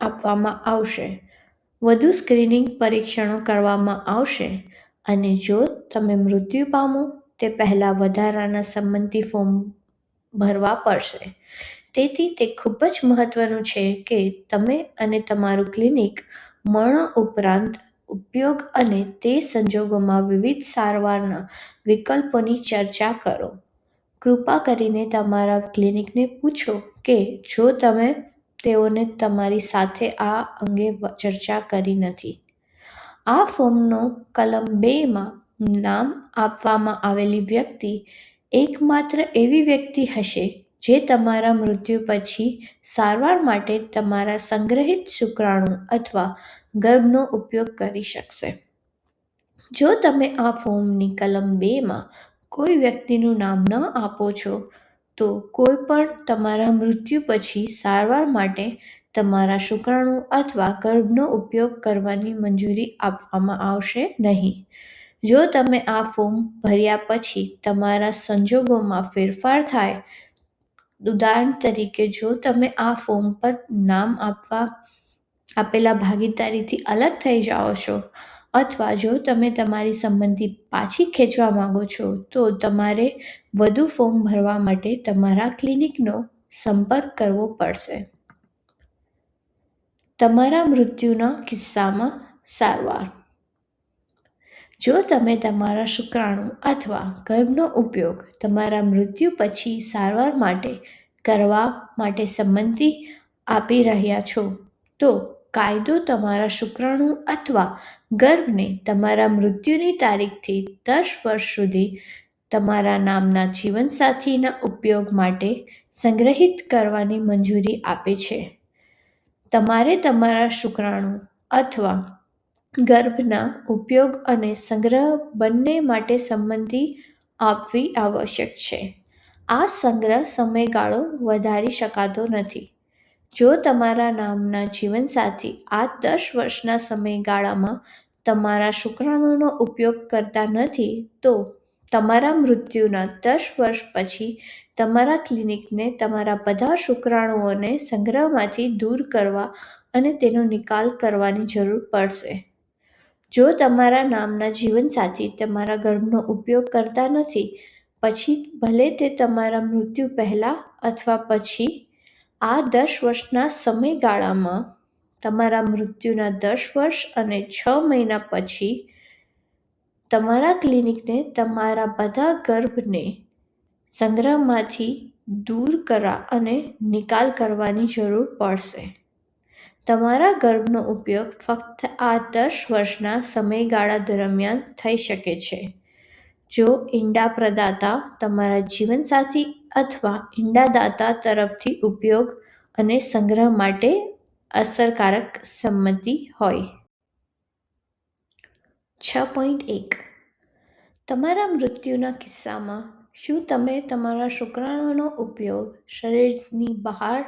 આપવામાં આવશે. વધુ સ્ક્રીનિંગ પરીક્ષણો કરવામાં આવશે અને જો તમે મૃત્યુ પામો તે પહેલાં વધારાના સંમતિ ફોર્મ ભરવા પડશે. તેથી તે ખૂબ જ મહત્વનું છે કે તમે અને તમારું ક્લિનિક મરણ ઉપરાંત ઉપયોગ અને તે સંજોગોમાં વિવિધ સારવારના વિકલ્પોની ચર્ચા કરો. કૃપા કરીને તમારા ક્લિનિકને પૂછો કે જો તમે તેઓને તમારી સાથે આ અંગે ચર્ચા કરી નથી. આ ફોર્મનો કલમ 2માં નામ આપવામાં આવેલી વ્યક્તિ એકમાત્ર એવી વ્યક્તિ હશે જે તમારા મૃત્યુ પછી સારવાર માટે તમારા સંગ્રહિત શુક્રાણુ અથવા ગર્ભનો ઉપયોગ કરી શકશે. જો તમે આ ફોર્મની કલમ 2માં કોઈ વ્યક્તિનું નામ ન આપો છો તો કોઈ પણ તમારા મૃત્યુ પછી સારવાર માટે તમારા શુક્રાણુ અથવા ગર્ભનો ઉપયોગ કરવાની મંજૂરી આપવામાં આવશે નહીં. જો તમે આ ફોર્મ ભર્યા પછી તમારા સંજોગોમાં ફેરફાર થાય, ઉદાહરણ તરીકે જો તમે આ ફોર્મ પર નામ આપેલા ભાગીદારીથી અલગ થઈ જાઓ છો અથવા જો તમે તમારી સંમતિ પાછી ખેંચવા માંગો છો તો તમારે વધુ ફોર્મ ભરવા માટે તમારા ક્લિનિકનો સંપર્ક કરવો પડશે. તમારા મૃત્યુના કિસ્સામાં સારવાર. જો તમે તમારા શુક્રાણુ અથવા ગર્ભનો ઉપયોગ તમારા મૃત્યુ પછી સારવાર માટે કરવા માટે સંમતિ આપી રહ્યા છો તો કાયદો તમારા શુક્રાણુ અથવા ગર્ભને તમારા મૃત્યુની તારીખથી 10 વર્ષ સુધી તમારા નામના જીવનસાથીના ઉપયોગ માટે સંગ્રહિત કરવાની મંજૂરી આપે છે. તમારે તમારા શુક્રાણુ અથવા ગર્ભના ઉપયોગ અને સંગ્રહ બંને માટે સંમતિ આપવી આવશ્યક છે. આ સંગ્રહ સમયગાળો વધારી શકાતો નથી. જો તમારા નામના જીવનસાથી આ 10 વર્ષના સમયગાળામાં તમારા શુક્રાણુનો ઉપયોગ કરતા નથી તો તમારા મૃત્યુના 10 વર્ષ પછી તમારા ક્લિનિકને તમારા બધા શુક્રાણુઓને સંગ્રહમાંથી દૂર કરવા અને તેનો નિકાલ કરવાની જરૂર પડશે. જો તમારા નામના જીવનસાથી તમારા ગર્ભનો ઉપયોગ કરતા નથી પછી ભલે તે તમારા મૃત્યુ પહેલાં અથવા પછી, આ 10 વર્ષના સમયગાળામાં તમારા મૃત્યુના 10 વર્ષ અને 6 મહિના પછી તમારા ક્લિનિકને તમારા બધા ગર્ભને સંગ્રહમાંથી દૂર કરવા અને નિકાલ કરવાની જરૂર પડશે. તમારા ગર્ભનો ઉપયોગ ફક્ત આ 10 વર્ષના સમયગાળા દરમિયાન થઈ શકે છે જો ઈંડા પ્રદાતા તમારા જીવનસાથી અથવા ઈંડાદાતા તરફથી ઉપયોગ અને સંગ્રહ માટે અસરકારક સંમતિ હોય. 6.1 તમારા મૃત્યુના કિસ્સામાં શું તમે તમારા શુક્રાણુનો ઉપયોગ શરીરની બહાર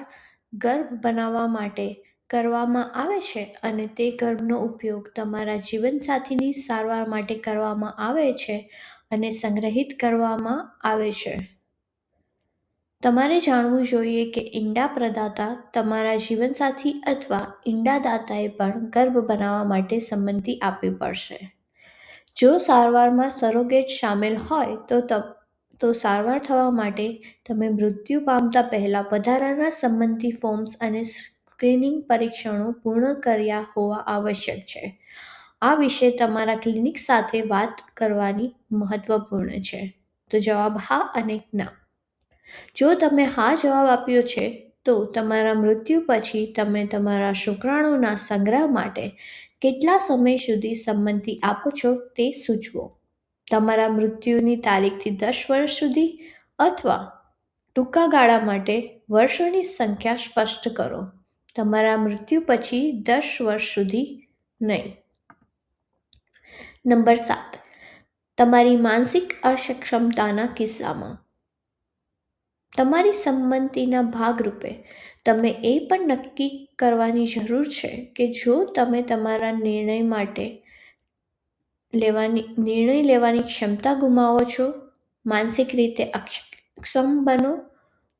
ગર્ભ બનાવવા માટે કરવામાં આવે છે અને તે ગર્ભનો ઉપયોગ તમારા જીવનસાથીની સારવાર માટે કરવામાં આવે છે અને સંગ્રહિત કરવામાં આવે છે? તમારે જાણવું જોઈએ કે ઈંડા પ્રદાતા તમારા જીવનસાથી અથવા ઈંડાદાતાએ પણ ગર્ભ બનાવવા માટે સંમતિ આપવી પડશે. જો સારવારમાં સરોગેટ શામેલ હોય તો સારવાર થવા માટે તમે મૃત્યુ પામતા પહેલા વધારાના સંમતિ ફોર્મ્સ અને સ્ક્રીનિંગ પરીક્ષણો પૂર્ણ કર્યા હોવા આવશ્યક છે. આ વિશે તમારા ક્લિનિક સાથે વાત કરવાની મહત્વપૂર્ણ છે. તો જવાબ હા અને ના. જો તમે હા જવાબ આપ્યો છે તો તમારા મૃત્યુ પછી તમે તમારા શુક્રાણુના સંગ્રહ માટે કેટલા સમય સુધી સંમતિ આપો છો તે સૂચવો. તમારા મૃત્યુની તારીખથી 10 વર્ષ સુધી અથવા ટૂંકા ગાળા માટે વર્ષોની સંખ્યા સ્પષ્ટ કરો. તમારા મૃત્યુ પછી 10 વર્ષ સુધી નહીં. નંબર 7, તમારી માનસિક અસક્ષમતાના કિસ્સામાં તમારી સંમતિના ભાગરૂપે તમે એ પણ નક્કી કરવાની જરૂર છે કે જો તમે તમારા નિર્ણય લેવાની ક્ષમતા ગુમાવો છો, માનસિક રીતે અક્ષમ બનો,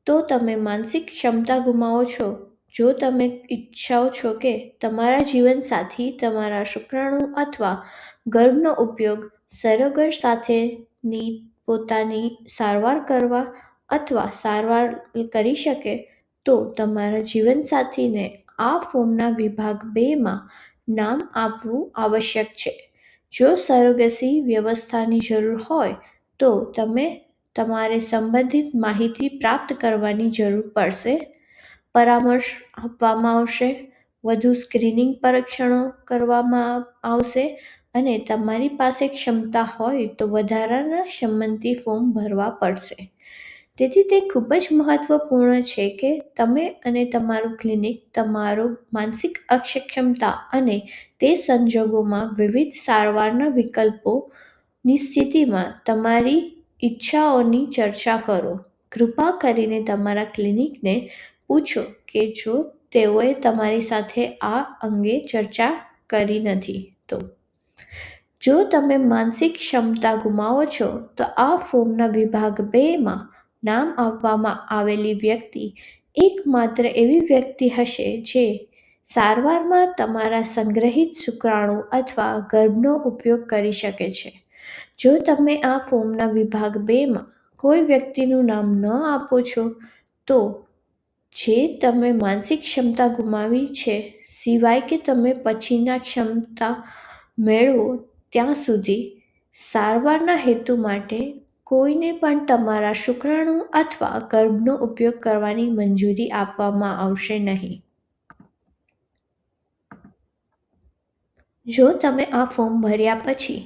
તો તમે માનસિક ક્ષમતા ગુમાવો છો જો તમે ઈચ્છાઓ છો કે તમારા જીવનસાથી તમારા શુક્રાણુ અથવા ગર્ભનો ઉપયોગ સરોગર સાથેની પોતાની સારવાર કરવા અથવા સારવાર કરી શકે, તો તમારા જીવનસાથીને આ ફોર્મના વિભાગ 2માં નામ આપવું આવશ્યક છે. જો સરોગસી વ્યવસ્થાની જરૂર હોય તો તમારે સંબંધિત માહિતી પ્રાપ્ત કરવાની જરૂર પડશે, પરામર્શ આપવામાં આવશે, વધુ સ્ક્રીનિંગ પરીક્ષણો કરવામાં આવશે અને તમારી પાસે ક્ષમતા હોય તો વધારાના સંમતિ ફોર્મ ભરવા પડશે. તેથી તે ખૂબ જ મહત્વપૂર્ણ છે કે તમે અને તમારું ક્લિનિક તમારું માનસિક અક્ષમતા અને તે સંજોગોમાં વિવિધ સારવારના વિકલ્પોની સ્થિતિમાં તમારી ઈચ્છાઓની ચર્ચા કરો. કૃપા કરીને તમારા ક્લિનિકને પૂછો કે જો તેઓએ તમારી સાથે આ અંગે ચર્ચા કરી નથી તો. જો તમે માનસિક ક્ષમતા ગુમાવો છો તો આ ફોર્મના વિભાગ 2માં નામ આપવામાં આવેલી વ્યક્તિ એકમાત્ર એવી વ્યક્તિ હશે જે સારવારમાં તમારા સંગ્રહિત શુક્રાણુ અથવા ગર્ભનો ઉપયોગ કરી શકે છે. જો તમે આ ફોર્મના વિભાગ 2માં કોઈ વ્યક્તિનું નામ ન આપો છો તો જે તમે માનસિક ક્ષમતા ગુમાવી છે, સિવાય કે તમે પછીના ક્ષમતા મેળવો ત્યાં સુધી સારવારના હેતુ માટે કોઈને પણ તમારા શુક્રાણુ અથવા ગર્ભનો ઉપયોગ કરવાની મંજૂરી આપવામાં આવશે નહીં. જો તમે આ ફોર્મ ભર્યા પછી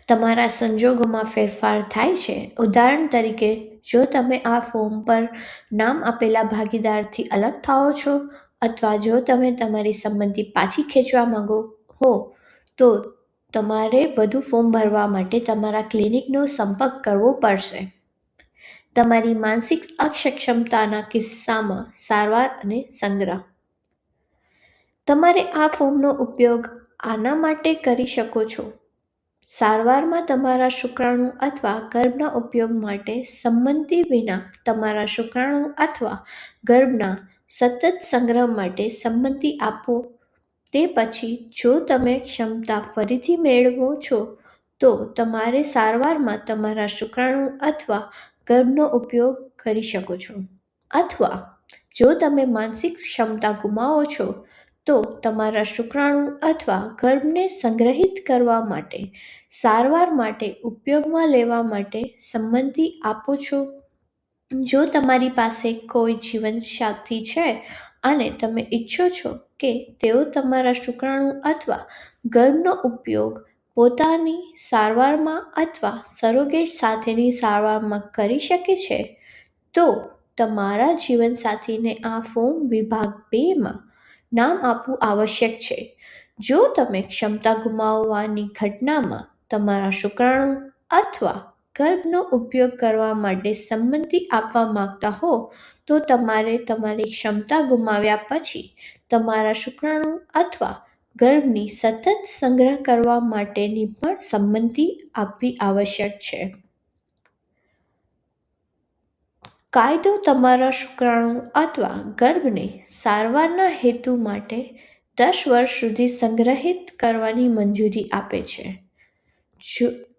તમારા સંજોગોમાં ફેરફાર થાય છે, ઉદાહરણ તરીકે જો તમે આ ફોર્મ પર નામ આપેલા ભાગીદારથી અલગ થાઓ છો અથવા જો તમે તમારી સંમતિ પાછી ખેંચવા માંગો હો, તો તમારે વધુ ફોર્મ ભરવા માટે તમારા ક્લિનિકનો સંપર્ક કરવો પડશે. તમારી માનસિક અક્ષમતાના કિસ્સામાં સારવાર અને સંગ્રહ. તમારે આ ફોર્મનો ઉપયોગ આના માટે કરી શકો છો: સારવારમાં તમારા શુક્રાણુ અથવા ગર્ભના ઉપયોગ માટે સંમતિ વિના તમારા શુક્રાણુ અથવા ગર્ભના સતત સંગ્રહ માટે સંમતિ આપો. તે પછી, જો તમે ક્ષમતા ફરીથી મેળવો છો, તો તમારે સારવારમાં તમારા શુક્રાણુ અથવા ગર્ભનો ઉપયોગ કરી શકો છો. અથવા જો તમે માનસિક ક્ષમતા ગુમાવો છો, તો તમારા શુક્રાણુ અથવા ગર્ભને સંગ્રહિત કરવા માટે સારવાર માટે ઉપયોગમાં લેવા માટે સંમતિ આપો છો. જો તમારી પાસે કોઈ જીવનસાથી છે અને તમે ઈચ્છો છો કે તેઓ તમારા શુક્રાણુ અથવા ગર્ભનો ઉપયોગ પોતાની સારવારમાં અથવા સરોગેટ સાથેની સારવારમાં કરી શકે છે, તો તમારા જીવનસાથીને આ ફોર્મ વિભાગ 2માં નામ આપવું આવશ્યક છે. જો તમે ક્ષમતા ગુમાવવાની ઘટનામાં તમારા શુક્રાણુ અથવા ગર્ભનો ઉપયોગ કરવા માટે સંમતિ આપવા માંગતા હો, તો તમારે તમારી ક્ષમતા ગુમાવ્યા પછી તમારા શુક્રાણુ અથવા ગર્ભની સતત સંગ્રહ કરવા માટેની પણ સંમતિ આપવી આવશ્યક છે. કાયદો તમારા શુક્રાણુ અથવા ગર્ભને સારવારના હેતુ માટે 10 વર્ષ સુધી સંગ્રહિત કરવાની મંજૂરી આપે છે,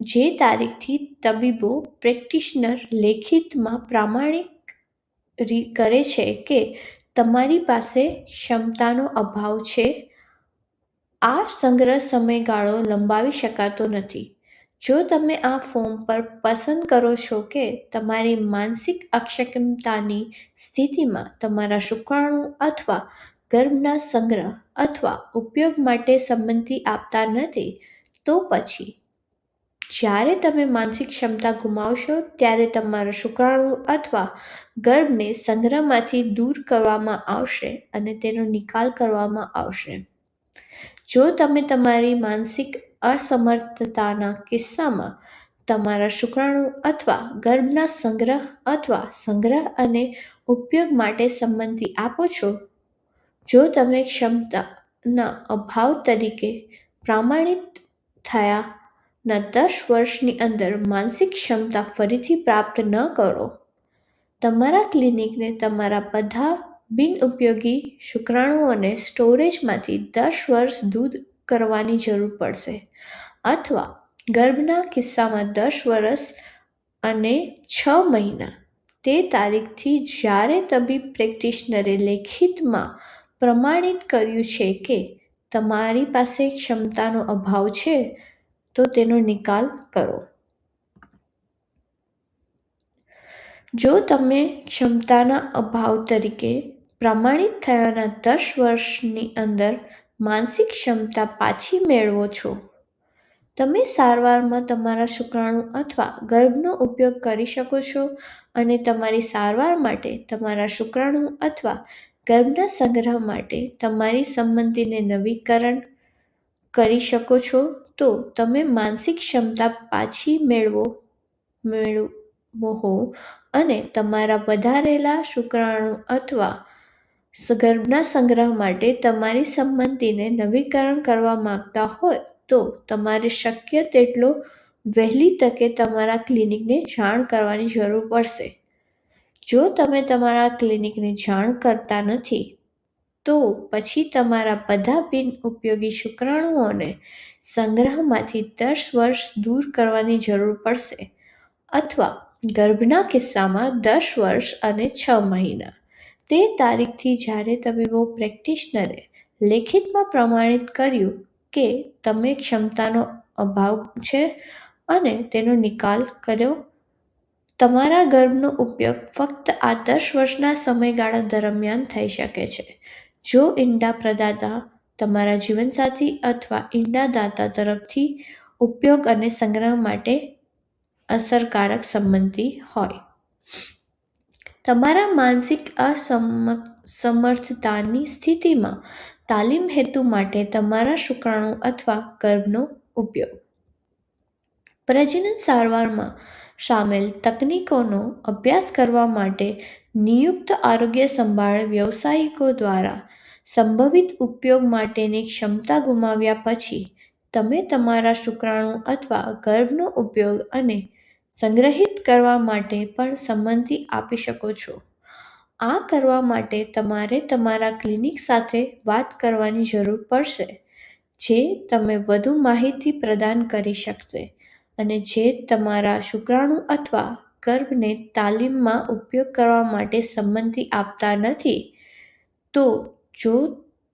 જે તારીખથી તબીબો પ્રેક્ટિશનર લેખિતમાં પ્રમાણિત કરે છે કે તમારી પાસે ક્ષમતાનો અભાવ છે. આ સંગ્રહ સમયગાળો લંબાવી શકાતો નથી. જો તમે આ ફોર્મ પર પસંદ કરો છો કે તમારી માનસિક અક્ષમતાની સ્થિતિમાં તમારા શુક્રાણુ અથવા ગર્ભના સંગ્રહ અથવા ઉપયોગ માટે સંમતિ આપતા નથી, તો પછી જ્યારે તમે માનસિક ક્ષમતા ગુમાવશો ત્યારે તમારા શુક્રાણુ અથવા ગર્ભને સંગ્રહમાંથી દૂર કરવામાં આવશે અને તેનો નિકાલ કરવામાં આવશે. જો તમે તમારી માનસિક અસમર્થતાના કિસ્સામાં તમારા શુક્રાણુ અથવા ગર્ભના સંગ્રહ અથવા સંગ્રહ અને ઉપયોગ માટે સંમતિ આપો છો. જો તમે ક્ષમતાના અભાવ તરીકે પ્રમાણિત થયાના 10 વર્ષની અંદર માનસિક ક્ષમતા ફરીથી પ્રાપ્ત ન કરો, તમારા ક્લિનિકને તમારા બધા બિનઉપયોગી શુક્રાણુઓને સ્ટોરેજમાંથી 10 વર્ષ દૂર કરવાની જરૂર પડશે, અથવા ગર્ભના કિસ્સામાં 10 વર્ષ અને 6 મહિના તે તારીખથી જ્યારે તબીબ પ્રેક્ટિશનરે લેખિતમાં પ્રમાણિત કર્યું છે કે તમારી પાસે ક્ષમતાનો અભાવ છે, તો તેનો નિકાલ કરો. જો તમે ક્ષમતાના અભાવ તરીકે પ્રમાણિત થયાના 10 વર્ષની અંદર માનસિક ક્ષમતા પાછી મેળવો છો, તમે સારવારમાં તમારા શુક્રાણુ અથવા ગર્ભનો ઉપયોગ કરી શકો છો અને તમારી સારવાર માટે તમારા શુક્રાણુ અથવા ગર્ભના સંગ્રહ માટે તમારી સંમતિને નવીકરણ કરી શકો છો. તો તમે માનસિક ક્ષમતા પાછી મેળવો અને તમારા વધારેલા શુક્રાણુ અથવા ગર્ભના સંગ્રહ માટે તમારી સંમતિને નવીકરણ કરવા માંગતા હોય તો તમારે શક્ય તેટલો વહેલી તકે તમારા ક્લિનિકને જાણ કરવાની જરૂર પડશે. જો તમે તમારા ક્લિનિકને જાણ કરતા નથી, તો પછી તમારા બધા બિનઉપયોગી શુક્રાણુઓને સંગ્રહમાંથી 10 વર્ષ દૂર કરવાની જરૂર પડશે, અથવા ગર્ભના કિસ્સામાં 10 વર્ષ અને 6 મહિના તે તારીખથી જ્યારે તબીબો પ્રેક્ટિશનરે લેખિતમાં પ્રમાણિત કર્યું કે તમે ક્ષમતાનો અભાવ છે અને તેનો નિકાલ કર્યો. તમારા ગર્ભનો ઉપયોગ ફક્ત આ 10 વર્ષના સમયગાળા દરમિયાન થઈ શકે છે જો ઈંડા પ્રદાતા, તમારા જીવનસાથી અથવા ઈંડાદાતા તરફથી ઉપયોગ અને સંગ્રહ માટે અસરકારક સંમતિ હોય. તમારા માનસિક અસમર્થતાની સ્થિતિમાં તાલીમ હેતુ માટે તમારા શુક્રાણુ અથવા ગર્ભનો ઉપયોગ. પ્રજનન સારવારમાં સામેલ તકનીકોનો અભ્યાસ કરવા માટે નિયુક્ત આરોગ્ય સંભાળ વ્યાવસાયિકો દ્વારા સંભવિત ઉપયોગ માટેની ક્ષમતા ગુમાવ્યા પછી, તમે તમારા શુક્રાણુ અથવા ગર્ભનો ઉપયોગ અને સંગ્રહિત કરવા માટે પણ સંમતિ આપી શકો છો. આ કરવા માટે તમારે તમારા ક્લિનિક સાથે વાત કરવાની જરૂર પડશે, જે તમને વધુ માહિતી પ્રદાન કરી શકશે અને જે તમારા શુક્રાણુ અથવા ગર્ભને તાલીમમાં ઉપયોગ કરવા માટે સંમતિ આપતા નથી. તો જો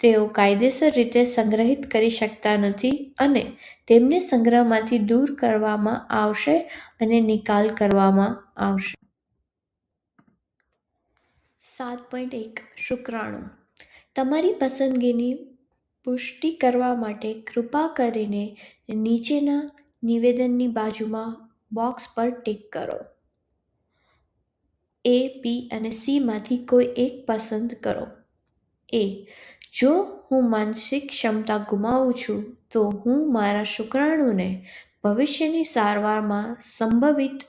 તેઓ કાયદેસર રીતે સંગ્રહિત કરી શકતા નથી અને તેમને સંગ્રહમાંથી દૂર કરવામાં આવશે અને નિકાલ કરવામાં આવશે. 7.1 શુક્રાણુ. તમારી પસંદગીની પુષ્ટિ કરવા માટે કૃપા કરીને નીચેના નિવેદનની બાજુમાં બોક્સ પર ટિક કરો. A, B અને C માંથી કોઈ એક પસંદ કરો. A. જો હું માનસિક ક્ષમતા ગુમાવું છું, તો હું મારા શુક્રાણુને ભવિષ્યની સારવારમાં સંભવિત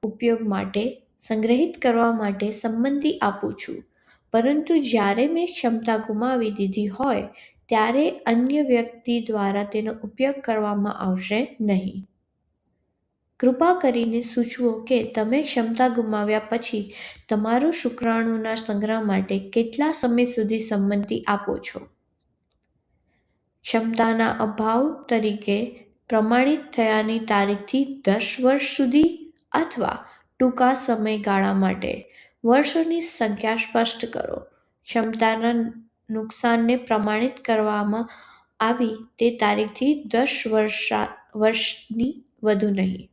ઉપયોગ માટે સંગ્રહિત કરવા માટે સંમતિ આપું છું, પરંતુ જ્યારે મેં ક્ષમતા ગુમાવી દીધી હોય ત્યારે અન્ય વ્યક્તિ દ્વારા તેનો ઉપયોગ કરવામાં આવશે નહીં. કૃપા કરીને સૂચવો કે તમે ક્ષમતા ગુમાવ્યા પછી તમારા શુક્રાણુના સંગ્રહ માટે કેટલા સમય સુધી સંમતિ આપો છો. ક્ષમતાના અભાવ તરીકે પ્રમાણિત થયાની તારીખથી 10 વર્ષ સુધી અથવા ટૂંકા સમયગાળા માટે. વર્ષોની સંખ્યા સ્પષ્ટ કરો. ક્ષમતાના નુકસાનને પ્રમાણિત કરવામાં આવી તે તારીખથી 10 વર્ષની વધુ નહીં.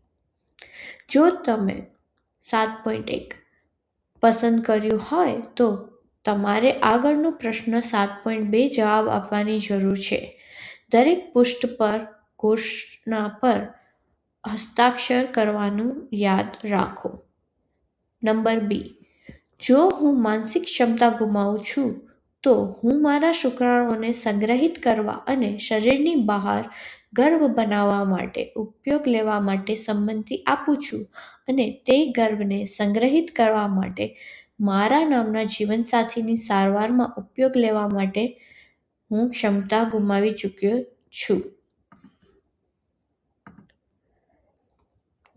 જો તમે 7.1 પસંદ કર્યું હોય તો તમારે આગળનો પ્રશ્ન 7.2 જવાબ આપવાની જરૂર છે. દરેક પૃષ્ઠ પર ઘોષણા પર હસ્તાક્ષર કરવાનું યાદ રાખો. Number B. જો હું માનસિક ક્ષમતા ગુમાવું છું, તો હું મારા શુક્રાણુઓને સંગ્રહિત કરવા અને શરીરની બહાર ગર્ભ બનાવવા માટે ઉપયોગ લેવા માટે સંમતિ આપું છું અને તે ગર્ભને સંગ્રહિત કરવા માટે મારા નામના જીવનસાથીની સારવારમાં ઉપયોગ લેવા માટે હું ક્ષમતા ગુમાવી ચૂક્યો છું.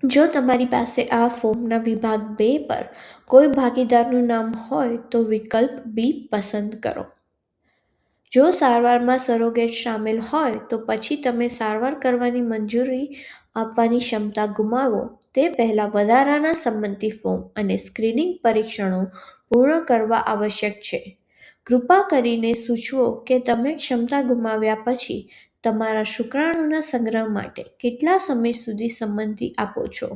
જો તમારી પાસે આ ફોર્મના વિભાગ 2 પર કોઈ ભાગીદારનું નામ હોય તો વિકલ્પ બી પસંદ કરો. જો સારવારમાં સરોગેટ શામેલ હોય તો પછી તમે સારવાર કરવાની મંજૂરી આપવાની ક્ષમતા ગુમાવો તે પહેલાં વધારાના સંમતિ ફોર્મ અને સ્ક્રીનિંગ પરીક્ષણો પૂર્ણ કરવા આવશ્યક છે. કૃપા કરીને સૂચવો કે તમે ક્ષમતા ગુમાવ્યા પછી તમારા શુક્રાણુના સંગ્રહ માટે કેટલા સમય સુધી સંમતિ આપો છો.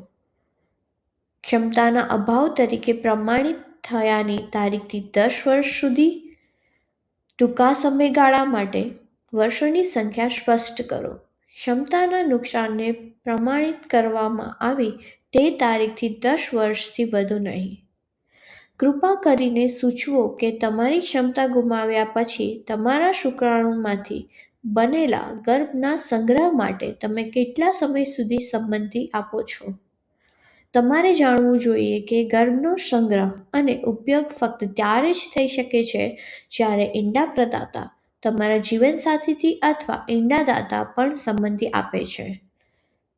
ક્ષમતાના અભાવ તરીકે પ્રમાણિત થયાની તારીખથી 10 વર્ષ સુધી. ટૂંકા સમયગાળા માટે વર્ષોની સંખ્યા સ્પષ્ટ કરો. ક્ષમતાના નુકસાનને પ્રમાણિત કરવામાં આવી તે તારીખથી 10 વર્ષથી વધુ નહીં. કૃપા કરીને સૂચવો કે તમારી ક્ષમતા ગુમાવ્યા પછી તમારા શુક્રાણુમાંથી બનેલા ગર્ભના સંગ્રહ માટે તમે કેટલા સમય સુધી સંમતિ આપો છો. તમારે જાણવું જોઈએ કે ગર્ભનો સંગ્રહ અને ઉપયોગ ફક્ત ત્યારે જ થઈ શકે છે જ્યારે ઈંડા પ્રદાતા તમારા જીવનસાથીથી અથવા ઈંડાદાતા પણ સંમતિ આપે છે.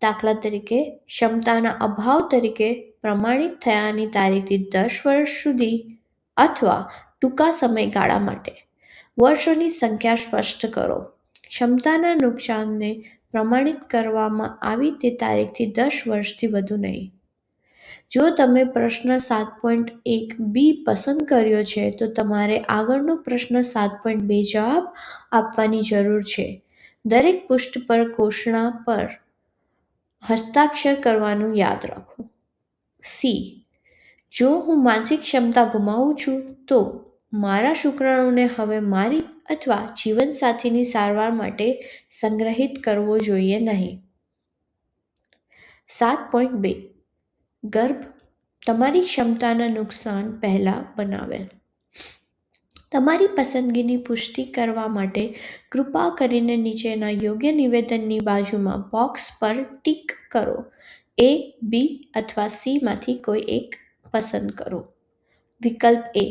દાખલા તરીકે, ક્ષમતાના અભાવ તરીકે પ્રમાણિત થયાની તારીખથી 10 વર્ષ સુધી અથવા ટૂંકા સમયગાળા માટે વર્ષોની સંખ્યા સ્પષ્ટ કરો. ક્ષમતાના નુકસાનને પ્રમાણિત કરવામાં આવી તે તારીખથી 10 વર્ષથી વધુ નહીં. જો તમે પ્રશ્ન 7.1 પસંદ કર્યો છે તો તમારે આગળનો પ્રશ્ન 7.2 જવાબ આપવાની જરૂર છે. દરેક પૃષ્ઠ પર ઘોષણા પર હસ્તાક્ષર કરવાનું યાદ રાખો. સી. જો હું માનસિક ક્ષમતા ગુમાવું છું તો મારા શુક્રાણુને હવે મારી અથવા જીવનસાથીની સારવાર માટે સંગ્રહિત કરવો જોઈએ નહીં. 7.2 ગર્ભ તમારી ક્ષમતાના નુકસાન પહેલાં બનાવેલ. તમારી પસંદગીની પુષ્ટિ કરવા માટે કૃપા કરીને નીચેના યોગ્ય નિવેદનની બાજુમાં બોક્સ પર ટિક કરો. એ, બી અથવા સીમાંથી કોઈ એક પસંદ કરો. વિકલ્પ એ.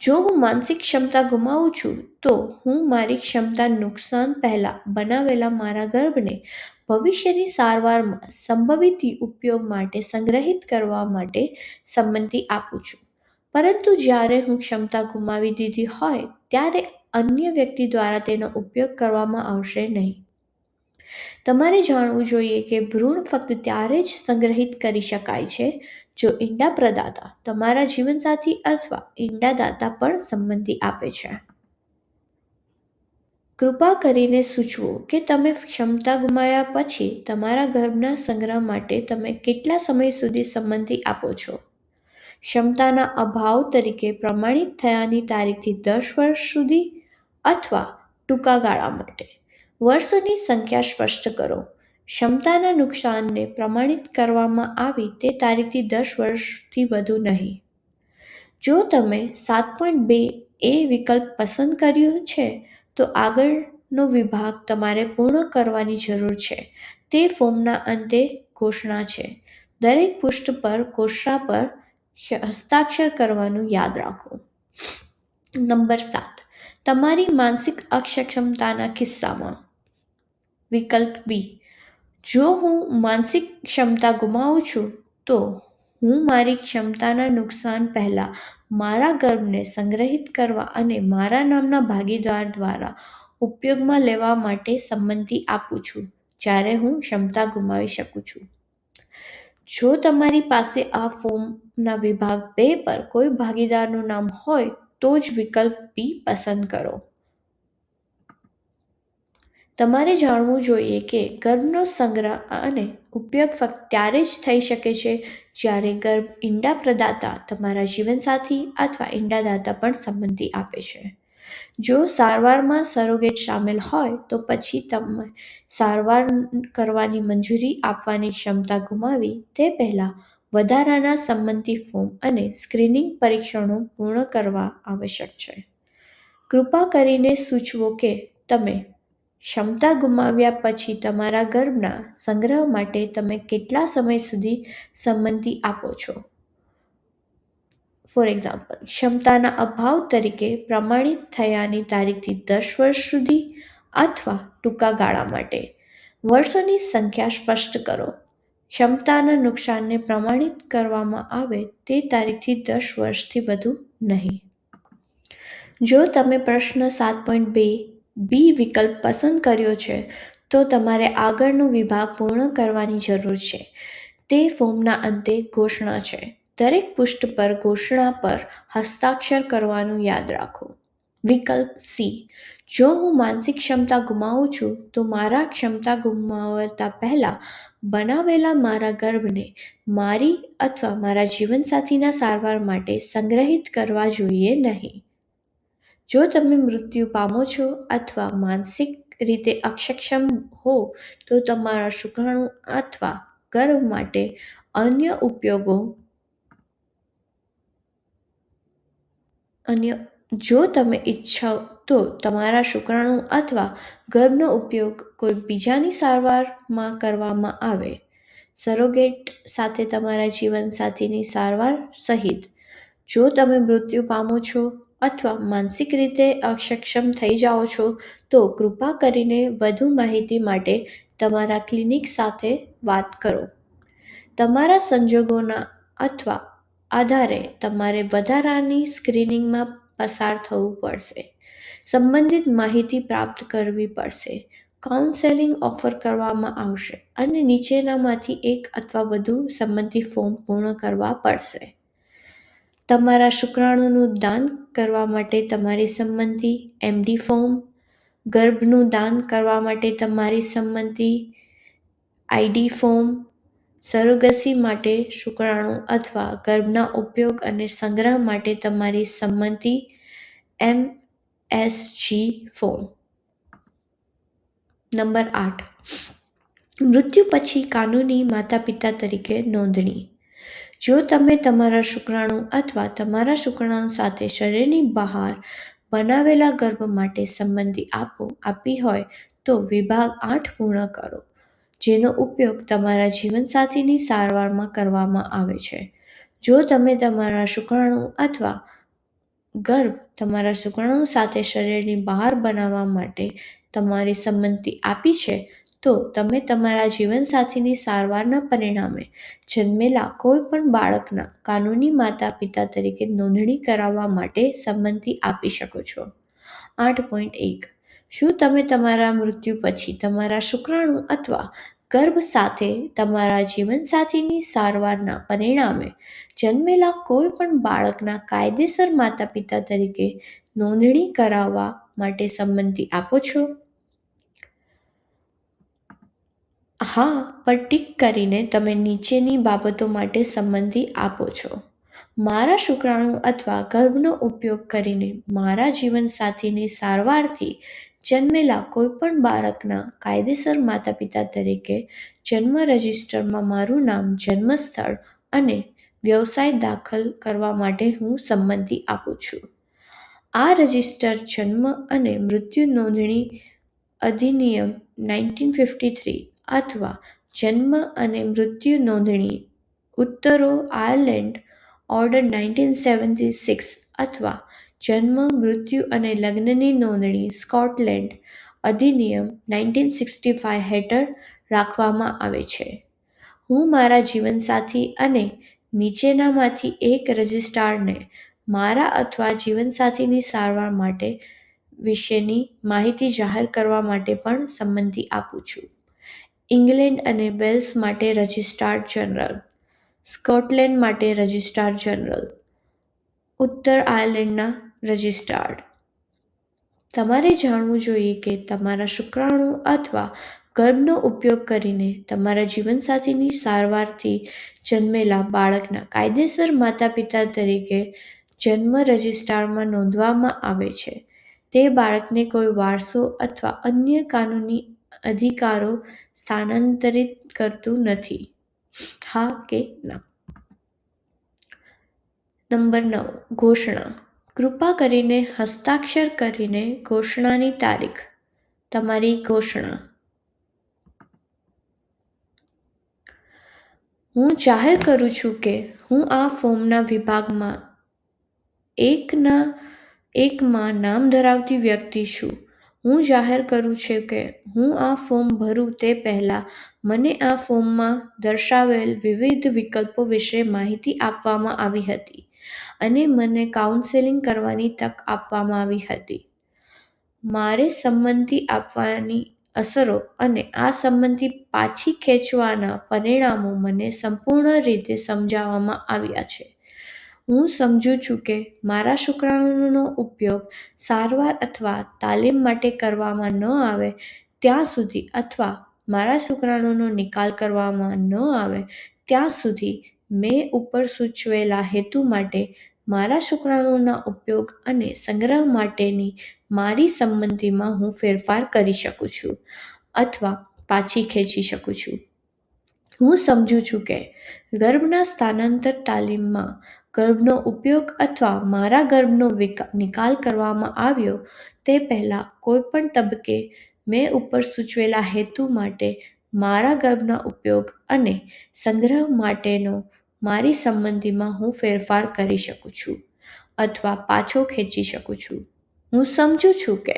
જો હું માનસિક ક્ષમતા ગુમાવું છું તો હું મારી ક્ષમતા નુકસાન પહેલાં બનાવેલા મારા ગર્ભને ભવિષ્યની સારવારમાં સંભવિત ઉપયોગ માટે સંગ્રહિત કરવા માટે સંમતિ આપું છું. પરંતુ જ્યારે હું ક્ષમતા ગુમાવી દીધી હોય ત્યારે અન્ય વ્યક્તિ દ્વારા તેનો ઉપયોગ કરવામાં આવશે નહીં. તમારે જાણવું જોઈએ કે ભ્રૂણ ફક્ત ત્યારે જ સંગ્રહિત કરી શકાય છે જો ઈંડા પ્રદાતા તમારા જીવનસાથી અથવા ઈંડાદાતા પણ સંમતિ આપે છે. કૃપા કરીને સૂચવો કે તમે ક્ષમતા ગુમાવ્યા પછી તમારા ગર્ભના સંગ્રહ માટે તમે કેટલા સમય સુધી સંમતિ આપો છો. ક્ષમતાના અભાવ તરીકે પ્રમાણિત થયાની તારીખથી 10 વર્ષ સુધી અથવા ટૂંકા ગાળા માટે વર્ષોની સંખ્યા સ્પષ્ટ કરો. ક્ષમતાના નુકસાનને પ્રમાણિત કરવામાં આવી તે તારીખથી 10 વર્ષથી વધુ નહીં. જો તમે 7.2 વિકલ્પ પસંદ કર્યો છે તો આગળનો વિભાગ તમારે પૂર્ણ કરવાની જરૂર છે. તે ફોર્મના અંતે ઘોષણા છે. દરેક પૃષ્ઠ પર ઘોષણા પર હસ્તાક્ષર કરવાનું યાદ રાખો. નંબર 7 તમારી માનસિક અક્ષમતાના કિસ્સામાં. વિકલ્પ બી. જો હું માનસિક ક્ષમતા ગુમાવું છું તો હું મારી ક્ષમતાના નુકસાન પહેલાં મારા ગર્ભને સંગ્રહિત કરવા અને મારા નામના ભાગીદાર દ્વારા ઉપયોગમાં લેવા માટે સંમતિ આપું છું જ્યારે હું ક્ષમતા ગુમાવી શકું છું. જો તમારી પાસે આ ફોર્મના વિભાગ 2 પર કોઈ ભાગીદારનું નામ હોય તો જ વિકલ્પ બી પસંદ કરો. તમારે જાણવું જોઈએ કે ગર્ભનો સંગ્રહ અને ઉપયોગ ફક્ત ત્યારે જ થઈ શકે છે જ્યારે ગર્ભ ઈંડા પ્રદાતા તમારા જીવનસાથી અથવા ઈંડાદાતા પણ સંમતિ આપે છે. જો સારવારમાં સરોગેટ શામેલ હોય તો પછી તમે સારવાર કરવાની મંજૂરી આપવાની ક્ષમતા ગુમાવી તે પહેલાં વધારાના સંમતિ ફોર્મ અને સ્ક્રીનિંગ પરીક્ષણો પૂર્ણ કરવા આવશ્યક છે. કૃપા કરીને સૂચવો કે તમે ક્ષમતા ગુમાવ્યા પછી તમારા ગર્ભના સંગ્રહ માટે તમે કેટલા સમય સુધી સંમતિ આપો છો? ફોર એક્ઝામ્પલ, ક્ષમતાના અભાવ તરીકે પ્રમાણિત થયાની તારીખથી 10 વર્ષ સુધી અથવા ટૂંકા ગાળા માટે. વર્ષોની સંખ્યા સ્પષ્ટ કરો. ક્ષમતાના નુકસાનને પ્રમાણિત કરવામાં આવે તે તારીખથી 10 વર્ષથી વધુ નહીં. જો તમે પ્રશ્ન 7.2 બી વિકલ્પ પસંદ કર્યો છે, તો તમારે આગળનો વિભાગ પૂર્ણ કરવાની જરૂર છે. તે ફોર્મના અંતે ઘોષણા છે. દરેક પૃષ્ઠ પર ઘોષણા પર હસ્તાક્ષર કરવાનું યાદ રાખો. વિકલ્પ સી. જો હું માનસિક ક્ષમતા ગુમાવું છું, તો મારા ક્ષમતા ગુમાવતા પહેલા બનાવેલા મારા ગર્ભને મારી અથવા મારા જીવનસાથીના સારવાર માટે સંગ્રહિત કરવા જોઈએ નહીં. જો તમે મૃત્યુ પામો છો અથવા માનસિક રીતે અક્ષમ હો, તો તમારા શુક્રાણુ અથવા ગર્ભ માટે જો તમે ઈચ્છો તો તમારા શુક્રાણુ અથવા ગર્ભનો ઉપયોગ કોઈ બીજાની સારવારમાં કરવામાં આવે. સરોગેટ સાથે તમારા જીવનસાથીની સારવાર સહિત. જો તમે મૃત્યુ પામો છો અથવા માનસિક રીતે અક્ષમ થઈ જાઓ છો, તો કૃપા કરીને વધુ માહિતી માટે તમારા ક્લિનિક સાથે વાત કરો. તમારા સંજોગોના અથવા આધારે તમારે વધારાની સ્ક્રીનિંગમાં પસાર થવું પડશે. સંબંધિત માહિતી પ્રાપ્ત કરવી પડશે. કાઉન્સેલિંગ ઓફર કરવામાં આવશે અને નીચેનામાંથી એક અથવા વધુ સંમતિ ફોર્મ પૂર્ણ કરવા પડશે. તમારા શુક્રાણુનું દાન કરવા માટે તમારી સંમતિ એમડી ફોર્મ, ગર્ભનું દાન કરવા માટે તમારી સંમતિ આઈડી ફોર્મ, સરોગસી માટે શુક્રાણુ અથવા ગર્ભના ઉપયોગ અને સંગ્રહ માટે તમારી સંમતિ એમએસજી ફોર્મ. નંબર 8. મૃત્યુ પછી કાનૂની માતાપિતા તરીકે નોંધણી. જો તમે તમારા શુક્રાણુ અથવા તમારા શુક્રાણુ સાથે શરીરની બહાર બનાવેલા ગર્ભ માટે સંમતિ આપી હોય, તો વિભાગ 8 પૂર્ણ કરો, જેનો ઉપયોગ તમારા જીવનસાથીની સારવારમાં કરવામાં આવે છે. જો તમે તમારા શુક્રાણુ અથવા ગર્ભ તમારા શુક્રાણુ સાથે શરીરની બહાર બનાવવા માટે તમારી સંમતિ આપી છે, તો તમે તમારા જીવનસાથીની સારવારના પરિણામે જન્મેલા કોઈપણ બાળકના કાનૂની માતાપિતા તરીકે નોંધણી કરાવવા માટે સંમતિ આપી શકો છો. 8.1. શું તમે તમારા મૃત્યુ પછી તમારા શુક્રાણુ અથવા ગર્ભ સાથે તમારા જીવનસાથીની સારવારના પરિણામે જન્મેલા કોઈપણ બાળકના કાયદેસર માતાપિતા તરીકે નોંધણી કરાવવા માટે સંમતિ આપો છો? હા પર ટિક કરીને તમે નીચેની બાબતો માટે સંમતિ આપો છો. મારા શુક્રાણુ અથવા ગર્ભનો ઉપયોગ કરીને મારા જીવનસાથીની સારવારથી જન્મેલા કોઈપણ બાળકના કાયદેસર માતાપિતા તરીકે જન્મ રજિસ્ટરમાં મારું નામ, જન્મસ્થળ અને વ્યવસાય દાખલ કરવા માટે હું સંમતિ આપું છું. આ રજિસ્ટર જન્મ અને મૃત્યુ નોંધણી અધિનિયમ 1953 અથવા જન્મ અને મૃત્યુ નોંધણી ઉત્તરો આયર્લેન્ડ ઓર્ડર 1976 અથવા જન્મ, મૃત્યુ અને લગ્નની નોંધણી સ્કોટલેન્ડ અધિનિયમ 1965 હેઠળ રાખવામાં આવે છે. હું મારા જીવનસાથી અને નીચેનામાંથી એક રજિસ્ટ્રારને મારા અથવા જીવનસાથીની સારવાર માટે વિશેની માહિતી જાહેર કરવા માટે પણ સંમતિ આપું છું. ઇંગ્લેન્ડ અને વેલ્સ માટે રજિસ્ટ્રાર જનરલ, સ્કોટલેન્ડ માટે રજિસ્ટ્રાર જનરલ, ઉત્તર આયર્લેન્ડના રજિસ્ટ્રાર. તમારે જાણવું જોઈએ કે તમારા શુક્રાણુ અથવા ગર્ભનો ઉપયોગ કરીને તમારા જીવનસાથીની સારવારથી જન્મેલા બાળકના કાયદેસર માતાપિતા તરીકે જન્મ રજિસ્ટરમાં નોંધવામાં આવે છે. તે બાળકને કોઈ વારસો અથવા અન્ય કાનૂની અધિકારો સ્થાનાંતરિત કરતું નથી. હા કે ના? નંબર 9. ઘોષણા. કૃપા કરીને હસ્તાક્ષર કરીને ઘોષણાની તારીખ. તમારી ઘોષણા. હું જાહેર કરું છું કે હું આ ફોર્મના વિભાગમાં એકમાં નામ ધરાવતી વ્યક્તિ છું. હું જાહેર કરું છું કે હું આ ફોર્મ ભરું તે પહેલાં મને આ ફોર્મમાં દર્શાવેલ વિવિધ વિકલ્પો વિશે માહિતી આપવામાં આવી હતી અને મને કાઉન્સેલિંગ કરવાની તક આપવામાં આવી હતી. મારે સંમતિ આપવાની અસરો અને આ સંમતિ પાછી ખેંચવાના પરિણામો મને સંપૂર્ણ રીતે સમજાવવામાં આવ્યા છે. હું સમજું છું કે મારા શુક્રાણુનો ઉપયોગ સારવાર અથવા તાલીમ માટે કરવામાં ન આવે ત્યાં સુધી અથવા મારા શુક્રાણુનો નિકાલ કરવામાં ન આવે ત્યાં સુધી મેં ઉપર સૂચવેલા હેતુ માટે મારા શુક્રાણુના ઉપયોગ અને સંગ્રહ માટેની મારી સંમતિમાં હું ફેરફાર કરી શકું છું અથવા પાછી ખેંચી શકું છું. હું સમજું છું કે ગર્ભના સ્થાનાંતર તાલીમમાં ગર્ભનો ઉપયોગ અથવા મારા ગર્ભનો નિકાલ કરવામાં આવ્યો તે પહેલાં કોઈપણ તબક્કે મેં ઉપર સૂચવેલા હેતુ માટે મારા ગર્ભના ઉપયોગ અને સંગ્રહ માટેનો મારી સંમતિમાં હું ફેરફાર કરી શકું છું અથવા પાછો ખેંચી શકું છું. હું સમજું છું કે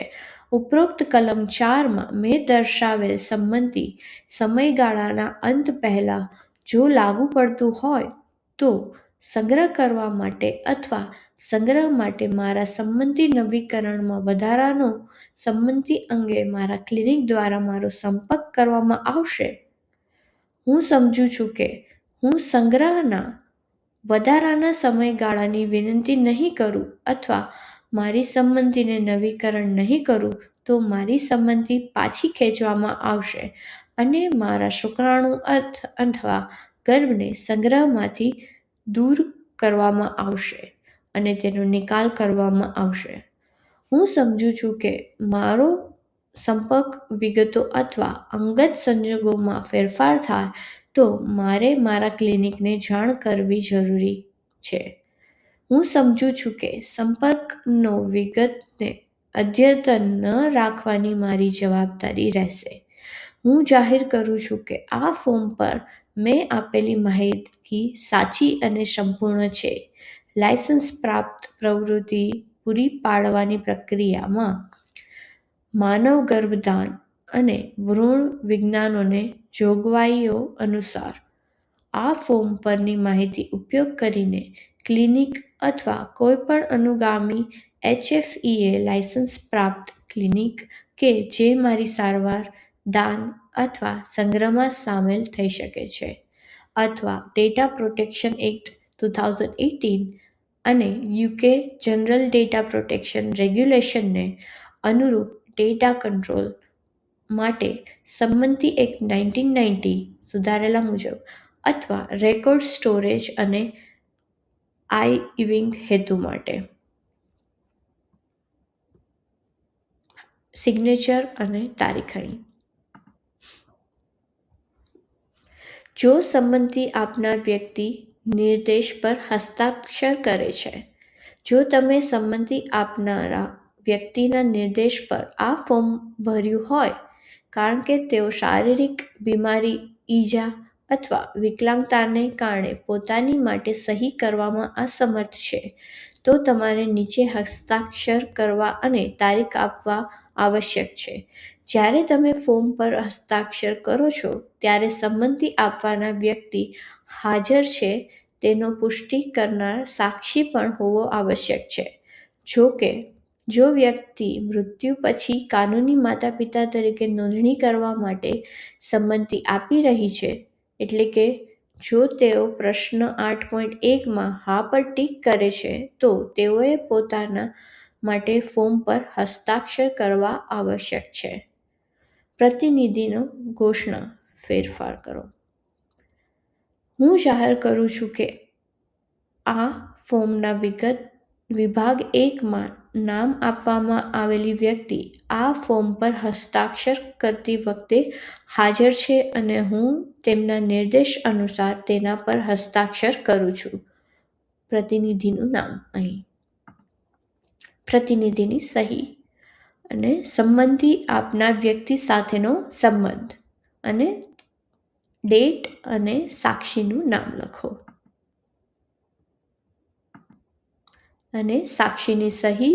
ઉપરોક્ત કલમ 4માં મેં દર્શાવેલ સંમતિ સમયગાળાના અંત પહેલાં જો લાગુ પડતું હોય તો સંગ્રહ કરવા માટે અથવા સંગ્રહ માટે મારા સંમતિ નવીકરણમાં વધારાનો સંમતિ અંગે મારા ક્લિનિક દ્વારા મારો સંપર્ક કરવામાં આવશે. હું સમજું છું કે હું સંગ્રહના વધારાના સમયગાળાની વિનંતી નહીં કરું અથવા મારી સંમતિને નવીકરણ નહીં કરું તો મારી સંમતિ પાછી ખેંચવામાં આવશે અને મારા શુક્રાણુ અથવા ગર્ભને સંગ્રહમાંથી દૂર કરવામાં આવશે અને તેનો નિકાલ કરવામાં આવશે. હું સમજું છું કે મારો સંપર્ક વિગતો અથવા અંગત સંજોગોમાં ફેરફાર થાય તો મારે મારા ક્લિનિકને જાણ કરવી જરૂરી છે. હું સમજું છું કે સંપર્કનો વિગતને અદ્યતન ન રાખવાની મારી જવાબદારી રહેશે. હું જાહેર કરું છું કે આ ફોર્મ પર મેં આપેલી માહિતી સાચી અને સંપૂર્ણ છે. લાયસન્સ પ્રાપ્ત પ્રવૃત્તિ પૂરી પાડવાની પ્રક્રિયામાં માનવ ગર્ભધાન અને ભ્રૂણ વિજ્ઞાનોને જોગવાઈઓ અનુસાર આ ફોર્મ પરની માહિતી ઉપયોગ કરીને ક્લિનિક અથવા કોઈપણ અનુગામી HFEA લાયસન્સ પ્રાપ્ત ક્લિનિક કે જે મારી સારવાર, દાન અથવા સંગ્રહમાં સામેલ થઈ શકે છે અથવા ડેટા પ્રોટેક્શન એક્ટ 2018 અને UK જનરલ ડેટા પ્રોટેક્શન રેગ્યુલેશનને અનુરૂપ ડેટા કંટ્રોલ માટે સંમતિ એક્ટ 1990 સુધારેલા મુજબ અથવા રેકોર્ડ સ્ટોરેજ અને આર્કાઇવિંગ હેતુ માટે. સિગ્નેચર અને તારીખ અહીં. જો સંમતિ આપનાર વ્યક્તિ નિર્દેશ પર હસ્તાક્ષર કરે છે. જો તમે સંમતિ આપનારા વ્યક્તિના નિર્દેશ પર આ ફોર્મ ભર્યું હોય કારણ કે તેઓ શારીરિક બીમારી, ઈજા અથવા વિકલાંગતાને કારણે પોતાની માટે સહી કરવામાં અસમર્થ છે તો તમારે નીચે હસ્તાક્ષર કરવા અને તારીખ આપવા આવશ્યક છે. જ્યારે તમે ફોર્મ પર હસ્તાક્ષર કરો છો ત્યારે સંમતિ આપવાના વ્યક્તિ હાજર છે તેનો પુષ્ટિ કરનાર સાક્ષી પણ હોવો આવશ્યક છે. જો કે, જો વ્યક્તિ મૃત્યુ પછી કાનૂની માતાપિતા તરીકે નોંધણી કરવા માટે સંમતિ આપી રહી છે, એટલે કે જો તેઓ પ્રશ્ન 8.1માં હા પર ટિક કરે છે તો તેઓએ પોતાના માટે ફોર્મ પર હસ્તાક્ષર કરવા આવશ્યક છે. પ્રતિનિધિનો ઘોષણા ફેરફાર કરો. હું જાહેર કરું છું કે આ ફોર્મના વિભાગ 1માં નામ આપવામાં આવેલી વ્યક્તિ આ ફોર્મ પર હસ્તાક્ષર કરતી વખતે હાજર છે અને હું તેમના નિર્દેશ અનુસાર તેના પર હસ્તાક્ષર કરું છું. પ્રતિનિધિનું નામ અહીં. પ્રતિનિધિની સહી. અને સંમતિ આપનાર વ્યક્તિ સાથેનો સંબંધ અને ડેટ અને સાક્ષીનું નામ લખો અને સાક્ષીની સહી